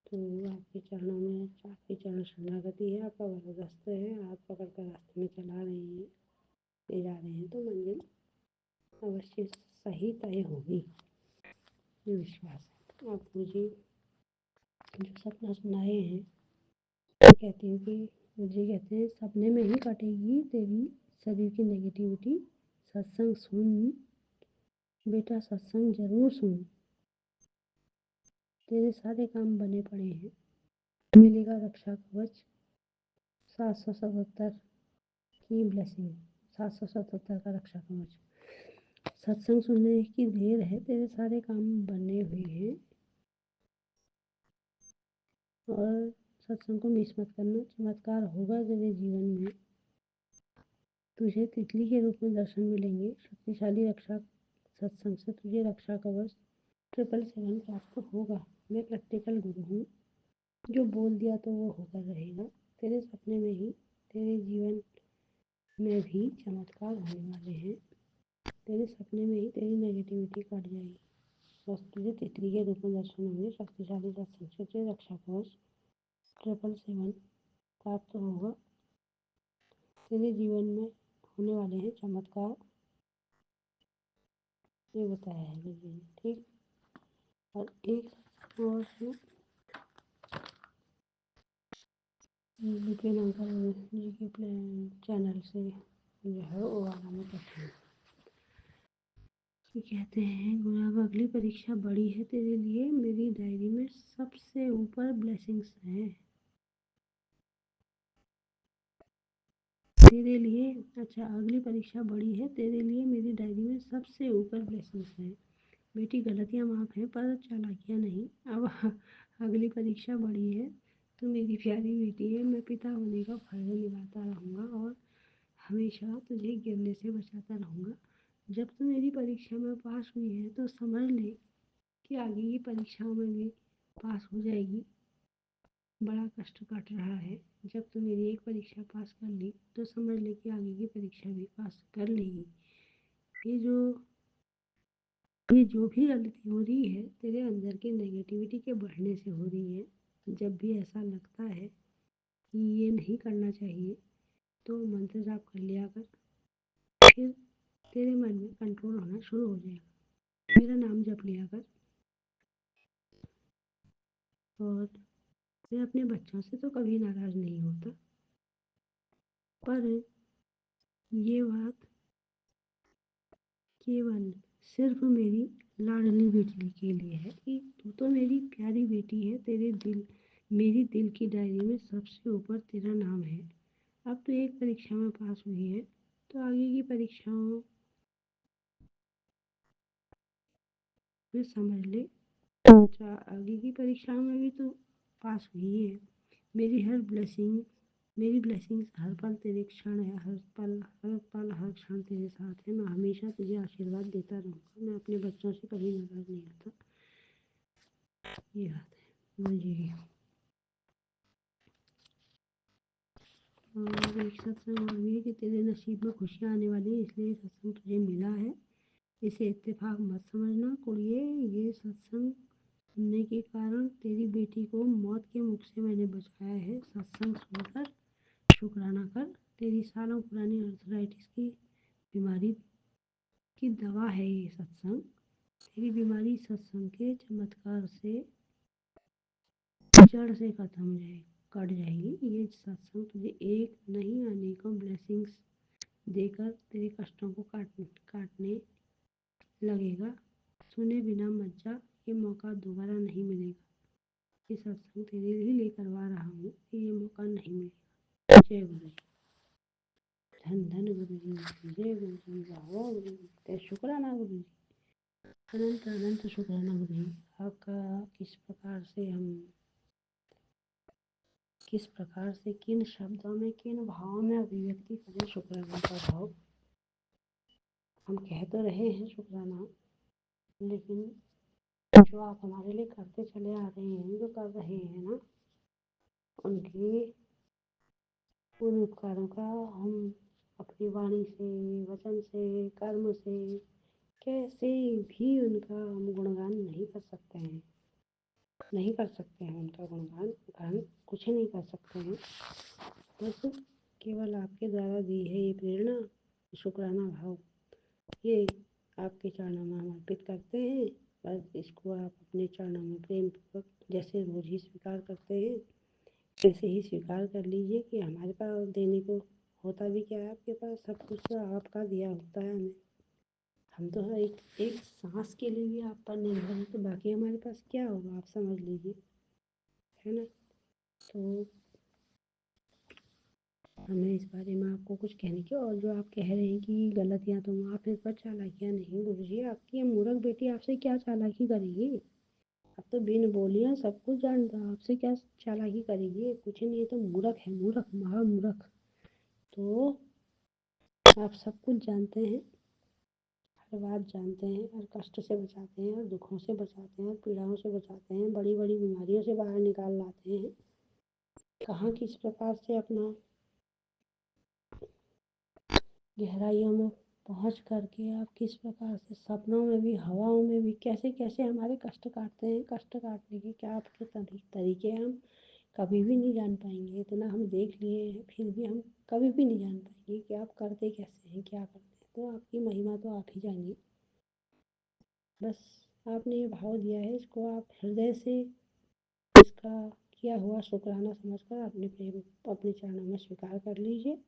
तो आपके चरणों में, आपके चरण शरणागति है, आपका वरदस्त है, हाथ पकड़ कर रास्ते में चला रहे हैं, ले जा रहे हैं, तो मंजिल अवश्य सही तय होगी, ये विश्वास है। आप मुझे जो सपना सुनाए हैं, कहती हूँ कि मुझे कहते हैं सपने में ही कटेगी तेरी शरीर की नेगेटिविटी, सत्संग सुन बेटा, सत्संग जरूर सुन, तेरे सारे काम बने पड़े हैं, मिलेगा रक्षा कवच 777 की ब्लेसिंग, 777 का रक्षा कवच। सत्संग सुनने की देर है, तेरे सारे काम बने हुए हैं, और सत्संग को मिस मत करना, चमत्कार होगा तेरे जीवन में, तुझे तितली के रूप में दर्शन मिलेंगे, शक्तिशाली रक्षा सत्संग से तुझे रक्षा कवच 777 प्राप्त होगा। मैं प्रैक्टिकल गुरु हूँ, जो बोल दिया तो वो होकर रहेगा। तेरे सपने में ही, तेरे जीवन में भी चमत्कार होने वाले हैं, तेरे सपने में ही तेरी नेगेटिविटी कट जाएगी, बस तुझे तितली के रूप में दर्शन होंगे, शक्तिशाली सत्संग से तुझे रक्षा कवच 777 प्राप्त होगा। तेरे जीवन में होने वाले हैं चमत्कार, ये बताया है गुरु जी ने। ठीक, और एक और विपिन अंकल जी के चैनल से जो है वो वाला मैं करती हूँ कि कहते हैं गुलाब अगली परीक्षा बड़ी है तेरे लिए, मेरी डायरी में सबसे ऊपर ब्लेसिंग्स हैं तेरे लिए। अच्छा, अगली परीक्षा बड़ी है तेरे लिए, मेरी डायरी में सबसे ऊपर ब्लेसिंग्स हैं। बेटी गलतियाँ माफ़ हैं पर चालाकियाँ नहीं। अब अगली परीक्षा बड़ी है, तू मेरी प्यारी बेटी है, मैं पिता होने का फर्ज निभाता रहूँगा और हमेशा तुझे गिरने से बचाता रहूँगा। जब तू मेरी परीक्षा में पास हुई है तो समझ ले कि आगे की परीक्षाओं में भी पास हो जाएगी। बड़ा कष्ट काट रहा है, जब तू मेरी एक परीक्षा पास कर ली तो समझ ले कि आगे की परीक्षा भी पास कर लेगी। ये जो ये जो भी गलती हो रही है तेरे अंदर की नेगेटिविटी के बढ़ने से हो रही है। जब भी ऐसा लगता है कि ये नहीं करना चाहिए तो मंत्र जाप कर लिया कर, फिर तेरे मन में कंट्रोल होना शुरू हो जाएगा। मेरा नाम जप लिया कर। और मैं अपने बच्चों से तो कभी नाराज़ नहीं होता, पर ये बात केवल सिर्फ मेरी लाडली बेटी के लिए है कि तू तो मेरी प्यारी बेटी है, मेरी दिल की डायरी में सबसे ऊपर तेरा नाम है। अब तो एक परीक्षा में पास हुई है तो आगे की परीक्षाओं में समझ ले। अच्छा, आगे की परीक्षाओं में भी तो पास हुई है। मेरी ब्लेसिंग्स हर पल तेरे क्षण है, हर क्षण तेरे साथ है। मैं हमेशा तुझे आशीर्वाद देता रहूँगा, मैं अपने बच्चों से कभी नाराज़ नहीं होता। ये बात है गुरु जी की। और एक सत्संग और भी है कि तेरे नसीब में खुशियाँ आने वाली है, इसलिए सत्संग तुझे मिला है, इसे इत्तेफाक मत समझना कुड़िए। ये सत्संग सुनने के कारण तेरी बेटी को मौत के मुख से मैंने बचाया है। सत्संग सुनकर शुक्राना कर। तेरी सालों पुरानी अर्थराइटिस की बीमारी की दवा है ये सत्संग। तेरी बीमारी सत्संग के चमत्कार से जड़ से खत्म हो जाएगी, कट जाएगी। ये सत्संग तुझे एक नहीं अनेकों ब्लेसिंग्स देकर तेरे कष्टों को काटने लगेगा। सुने बिना मत जा, ये मौका दोबारा नहीं मिलेगा। ये सत्संग तेरे लिए करवा रहा हूँ, ये मौका नहीं मिलेगा। जय गुरु जी। धन धन गुरु जी, जय गुरु जी, वाह गुरु जी, शुक्राना गुरु जी, अनंत अनंत शुक्राना गुरु जी। आपका किस प्रकार से किन शब्दों में किन भावों में अभिव्यक्ति करें शुक्राना का भाव। हम कह तो रहे हैं शुक्राना, लेकिन जो आप हमारे लिए करते चले आ रहे हैं, जो कर रहे हैं ना, उनके उन उपकारों का हम अपनी वाणी से, वचन से, कर्म से कैसे भी उनका हम गुणगान नहीं कर सकते हैं, नहीं कर सकते हैं उनका गुणगान कुछ नहीं कर सकते हैं। बस केवल आपके द्वारा दी है ये प्रेरणा, शुक्राना भाव, ये आपके चरणों में हम अर्पित करते हैं। बस इसको आप अपने चरणों में प्रेम पूर्वक जैसे रोज ही स्वीकार करते हैं वैसे ही स्वीकार कर लीजिए कि हमारे पास देने को होता भी क्या है, आपके पास सब कुछ तो आपका दिया होता है हमें। हम तो एक एक सांस के लिए भी आप पर निर्भर हैं, तो बाकी हमारे पास क्या होगा आप समझ लीजिए, है ना। तो हमें इस बारे में आपको कुछ कहने की, और जो आप कह रहे हैं कि गलतियाँ तो माफ़ है पर चालाकियाँ नहीं, गुरु जी आपकी ये मूर्ख बेटी आपसे क्या चालाकी करेगी। अब तो बिन बोलियाँ सब कुछ जानता, आपसे क्या चालाकी करेगी, कुछ नहीं, तो मूर्ख है, मूर्ख महामूर्ख। तो आप सब कुछ जानते हैं, हर बात जानते हैं, हर कष्ट से बचाते हैं, हर दुखों से बचाते हैं, हर पीड़ाओं से बचाते हैं, बड़ी बड़ी बीमारियों से बाहर निकाल लाते हैं। कहाँ किस प्रकार से अपना गहराइयों में पहुँच करके आप किस प्रकार से सपनों में भी, हवाओं में भी कैसे कैसे हमारे कष्ट काटते हैं। कष्ट काटने के क्या आपके तरीके हम कभी भी नहीं जान पाएंगे। इतना हम देख लिए हैं फिर भी हम कभी भी नहीं जान पाएंगे कि आप करते कैसे हैं, क्या करते हैं। तो आपकी महिमा तो आप ही जानिए। बस आपने ये भाव दिया है, इसको आप हृदय से इसका किया हुआ शुक्राना समझकर अपने प्रेम अपने चरणों में स्वीकार कर लीजिए,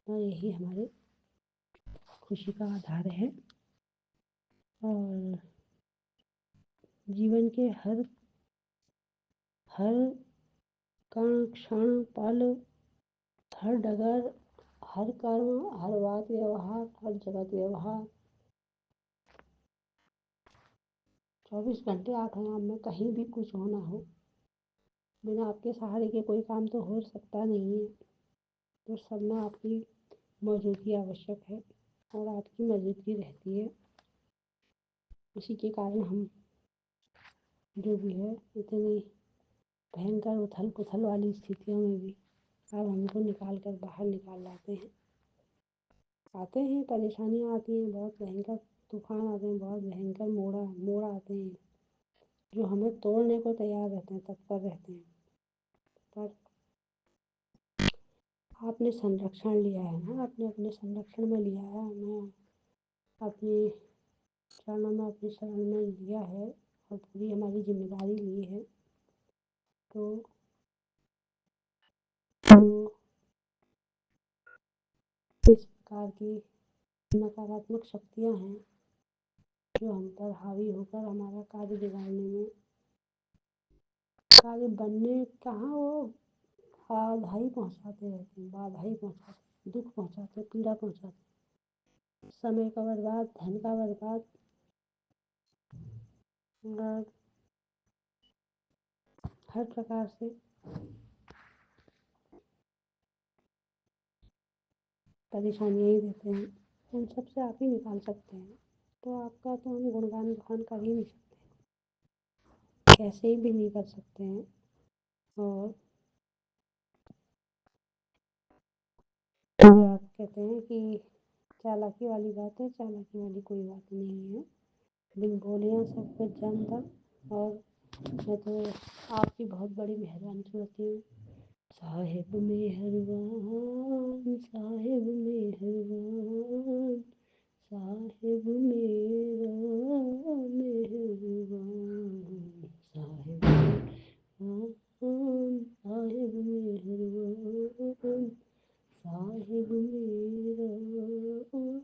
और यही हमारे खुशी का आधार है। और जीवन के हर हर कण क्षण पल, हर डगर, हर कर्म, हर बात व्यवहार, हर जगत व्यवहार 24 घंटे आँख आराम में कहीं भी कुछ होना हो, बिना आपके सहारे के कोई काम तो हो सकता नहीं है। तो सब में आपकी मौजूदगी आवश्यक है और आपकी मौजूदगी रहती है। उसी के कारण हम जो भी है इतनी भयंकर उथल पुथल वाली स्थितियों में भी अब हमको निकाल कर बाहर निकाल लाते हैं। आते हैं, परेशानियाँ आती हैं, बहुत भयंकर तूफान आते हैं, बहुत भयंकर मोड़ आते हैं जो हमें तोड़ने को तैयार रहते हैं, तत्पर रहते हैं। पर आपने संरक्षण लिया है ना, आपने अपने संरक्षण में लिया है, हमें अपने चरणों में अपने शरण में लिया है और पूरी हमारी जिम्मेदारी ली है। तो इस प्रकार की नकारात्मक शक्तियाँ हैं जो हम पर हावी होकर हमारा कार्य बिगाड़ने में, कार्य बनने कहाँ, वो बाधा ही पहुँचाते रहते हैं, बाधा ही पहुँचाते, दुख पहुँचाते, पीड़ा पहुँचाते, समय का बर्बाद, धन का बर्बाद, और हर प्रकार से परेशानियाँ ही देते हैं। उन सब से आप ही निकाल सकते हैं। तो आपका तो हम गुणगान बखान कर ही नहीं सकते, कैसे ही भी नहीं कर सकते हैं। और जो आप कहते हैं कि चालाकी वाली बात है, चालाकी वाली कोई बात नहीं है। बिन बोलियाँ सब कुछ जानता, और मैं तो आपकी बहुत बड़ी मेहरबानी समझती हूँ। साहिब मेहरबान, साहिब मेहरबान, साहिब मेरा मेहरबान, साहिब मेहरबान, साहिब मेहरबान, साहिब मेरा मेहरबान।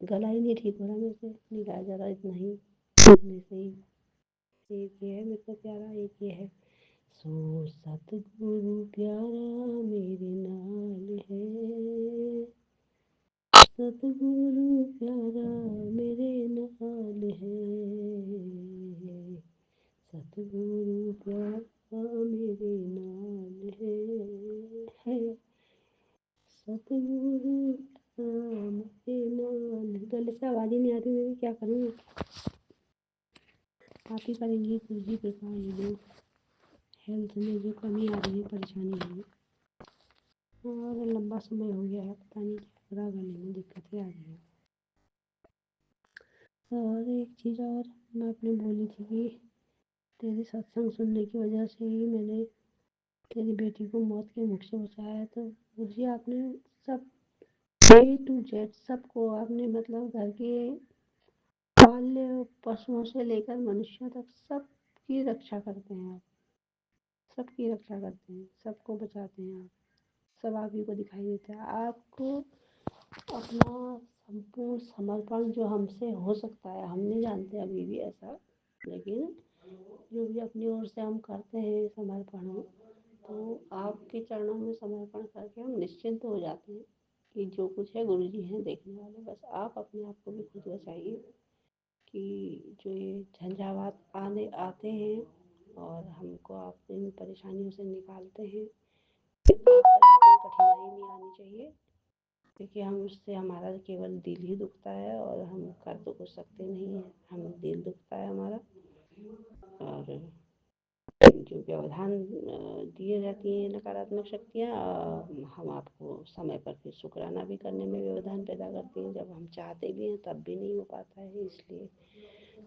गला ही नहीं ठीक हो रहा मेरे से, नहीं गाया जा रहा, इतना ही इतने से ही। एक ये है मेरे को प्यारा, एक ये है, सो सतगुरु प्यारा मेरे नाल है, सतगुरु प्यारा मेरे नाल है, सतगुरु प्यारा मेरे नाल है, सतगुरु मेरे नाल। गले से आवाज़ ही नहीं आती मेरी, क्या करूँ। आप ही करेंगी, कुछ भी कृपा, ये जो हेल्थ में जो कमी आ रही है, परेशानी है, और लंबा समय हो गया है, पता नहीं क्या हो रहा, गले में दिक्कतें आ रही हैं। और एक चीज़ और मैं अपने बोली थी कि तेरे सत्संग सुनने की वजह से ही मैंने तेरी बेटी को मौत के मुख से बचाया है। तो मुझे आपने सब A to Z सबको आपने, मतलब घर के पाले पशुओं से लेकर मनुष्यों तक सबकी रक्षा करते हैं आप, सबकी रक्षा करते हैं, सबको बचाते हैं आप, सब आप ही को दिखाई देता है। आपको अपना संपूर्ण समर्पण जो हमसे हो सकता है, हम नहीं जानते अभी भी ऐसा, लेकिन जो भी अपनी ओर से हम करते हैं समर्पण, तो आपके चरणों में समर्पण करके हम निश्चिंत हो जाते हैं कि जो कुछ है गुरु जी हैं देखने वाले। बस आप अपने आप को भी खुद बचाइए कि जो ये झंझावात आते हैं और हमको आप इन परेशानियों से निकालते हैं, आप पर भी कोई कठिनाई नहीं आनी चाहिए, क्योंकि हम उससे, हमारा केवल दिल ही दुखता है और हम कर तो कुछ सकते नहीं हैं, हम दिल दुखता है हमारा। और जो व्यवधान दिए जाती हैं नकारात्मक शक्तियाँ, हम आपको समय पर फिर शुक्राना भी करने में व्यवधान पैदा करती हैं, जब हम चाहते भी हैं तब भी नहीं हो पाता है। इसलिए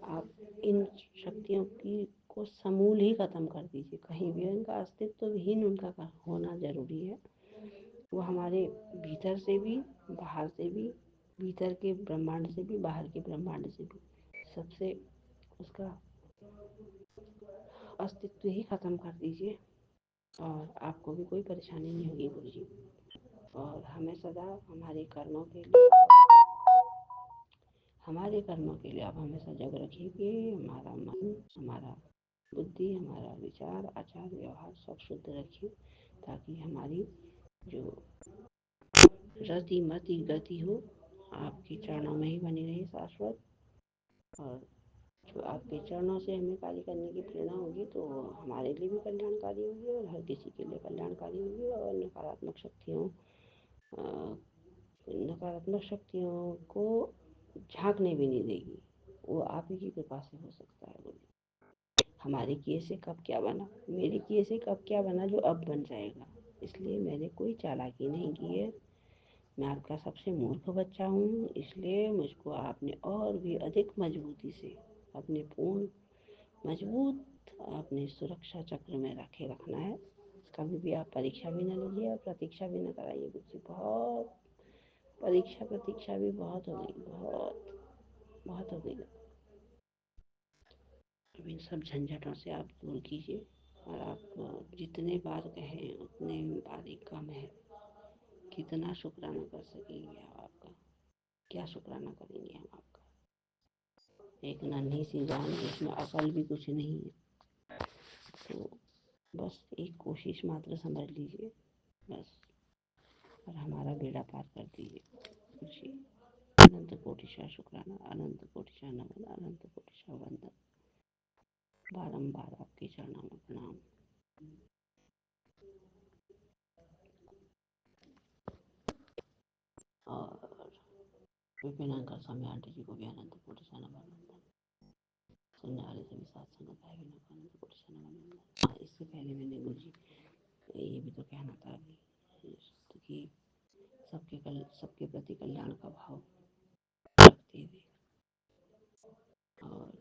आप इन शक्तियों की को समूल ही ख़त्म कर दीजिए, कहीं भी इनका अस्तित्वहीन उनका होना ज़रूरी है। वो हमारे भीतर से भी बाहर से भी भीतर के ब्रह्मांड से भी, बाहर के ब्रह्मांड से भी, सबसे उसका अस्तित्व ही खत्म कर दीजिए और आपको भी कोई परेशानी नहीं होगी गुरु जी। और हमें सदा हमारे कर्मों के लिए आप हमें सजग रखिए। हमारा मन, हमारा बुद्धि, हमारा विचार, आचार व्यवहार सब शुद्ध रखिए, ताकि हमारी जो रति मति गति हो आपके चरणों में ही बनी रहे शाश्वत। और जो आपके चरणों से हमें कार्य करने की प्रेरणा होगी तो हमारे लिए भी कल्याणकारी होगी और हर किसी के लिए कल्याणकारी होगी। और नकारात्मक शक्तियों को झांकने भी नहीं देगी। वो आप ही की कृपा से हो सकता है बोलिए। हमारे किए से कब क्या बना, मेरे किए से कब क्या बना जो अब बन जाएगा। इसलिए मैंने कोई चालाकी नहीं की है। मैं आपका सबसे मूर्ख बच्चा हूँ, इसलिए मुझको आपने और भी अधिक मजबूती से अपने पूर्ण मजबूत अपने सुरक्षा चक्र में रखना है। कभी भी आप परीक्षा भी न लीजिए और प्रतीक्षा भी न कराइए मुझसे। बहुत परीक्षा प्रतीक्षा भी बहुत हो गई, बहुत हो गई। अब इन सब झंझटों से आप दूर कीजिए और आप जितने बार कहें उतने बार ही कम है। कितना शुक्राना कर सकेंगे आप आपका, क्या शुक्राना करेंगे हम आपका। एक नन्ही सी जान जिसमें अकल भी कुछ नहीं है, तो बस एक कोशिश मात्र समझ लीजिए बस, और हमारा बेड़ा पार कर दीजिए जी। अनंत कोटिशा शुक्राना, अनंत कोटिशा नमन, अनंत कोटिशा वंदन। बारंबार आपके चरणों में प्रणाम। और विपिन अंकल स्वामी आंटी जी को भी अनंत कोटिशा नमन वंदन। सुनने वाले सभी साथ संगत भाई बहनों को अनंत कोटिशा नमन वंदन। हाँ, इससे पहले मैंने गुरु जी ये भी तो कहना था कि सबके प्रति कल्याण का भाव रखते हुए और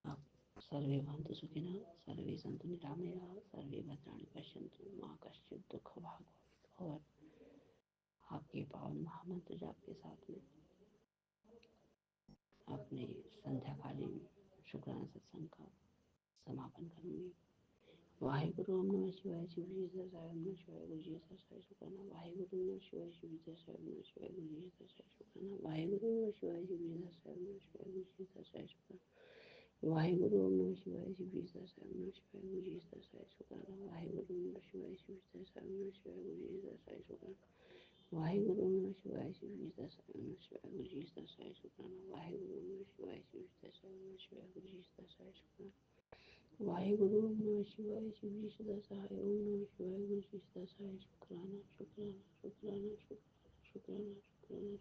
आप सर्वे भवन्तु सुखिनः, सर्वे सन्तु निरामयाः, सर्वे भद्राणि पश्यन्तु मा कश्चित् दुःखभाग् भवेत्। और आपके पावन महामंत्र जाप के साथ में अपने संध्याकालीन शुक्राना सत्संग का समापन करूँगी। वाहेगुरु ओम नमः शिवाय, शिव जी सरसाई ओम नमः शिवाय, गुरु जी सरसाई शुक्राना। वाहेगुरु ओम नमः शिवाय, शिव जी सरसाई ओम नमः शिवाय, गुरु जी सरसाई शुक्राना। वाहेगुरु ओम नमः शिवाय, शिव जी सरसाई ओम नमः शिवाय, गुरु जी सरसाई शुक्राना। वाहेगुरु ओम नमः शिवाय, शिव जी सरसाई ओम नमः शिवाय, गुरु जी सरसाई शुक्राना। वाहेगुरु ओम नमः शिवाय, शिव जी सरसाई ओम नमः शिवाय, गुरु जी सरसाई शुक्राना। वाहेगुरु ओम नमः शिवाय, शिव जी सरसाई ओम नमः शिवाय, गुरु जी सरसाई शुक्राना। वाहेगुरु ओम नमः शिवाय, शिव जी सरसाई ओम नमः शिवाय, गुरु जी सरसाई शुक्राना। वाहेगुरु ओम नमः शिवाय, शिव जी सरसाई ओम नमः शिवाय, गुरु जी सरसाई शुक्राना शुक्राना शुक्राना शुक्राना शुक्राना शुक्राना।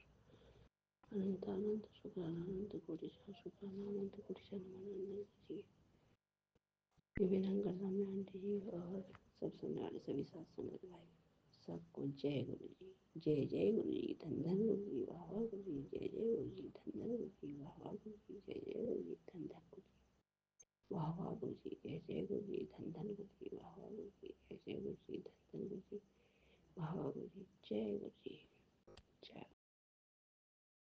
अनंत अनंत शुक्राना, अनंत कोटिशा शुक्राना, अनंत कोटिशा नमन जी। विभिन्न अंकर सामने आंटी जी और सब सुनने वाले सभी साथ संगत भाई सबको जय गुरु जी, जय जय गुरु जी, धन धन गुरु जी, वाह वाह गुरु जी, जय जय गुरु जी, धन धन गुरु जी, वाह वाह गुरु जी, जय जय गुरु जी, धन धन गुरु जी, वाह वाह गुरु जी, जय जय गुरु जी, धन धन गुरु जी, वाह वाह गुरु जी, जय जय गुरु जी, धन धन गुरु जी, वाह वाह गुरु जी, जय गुरु जी।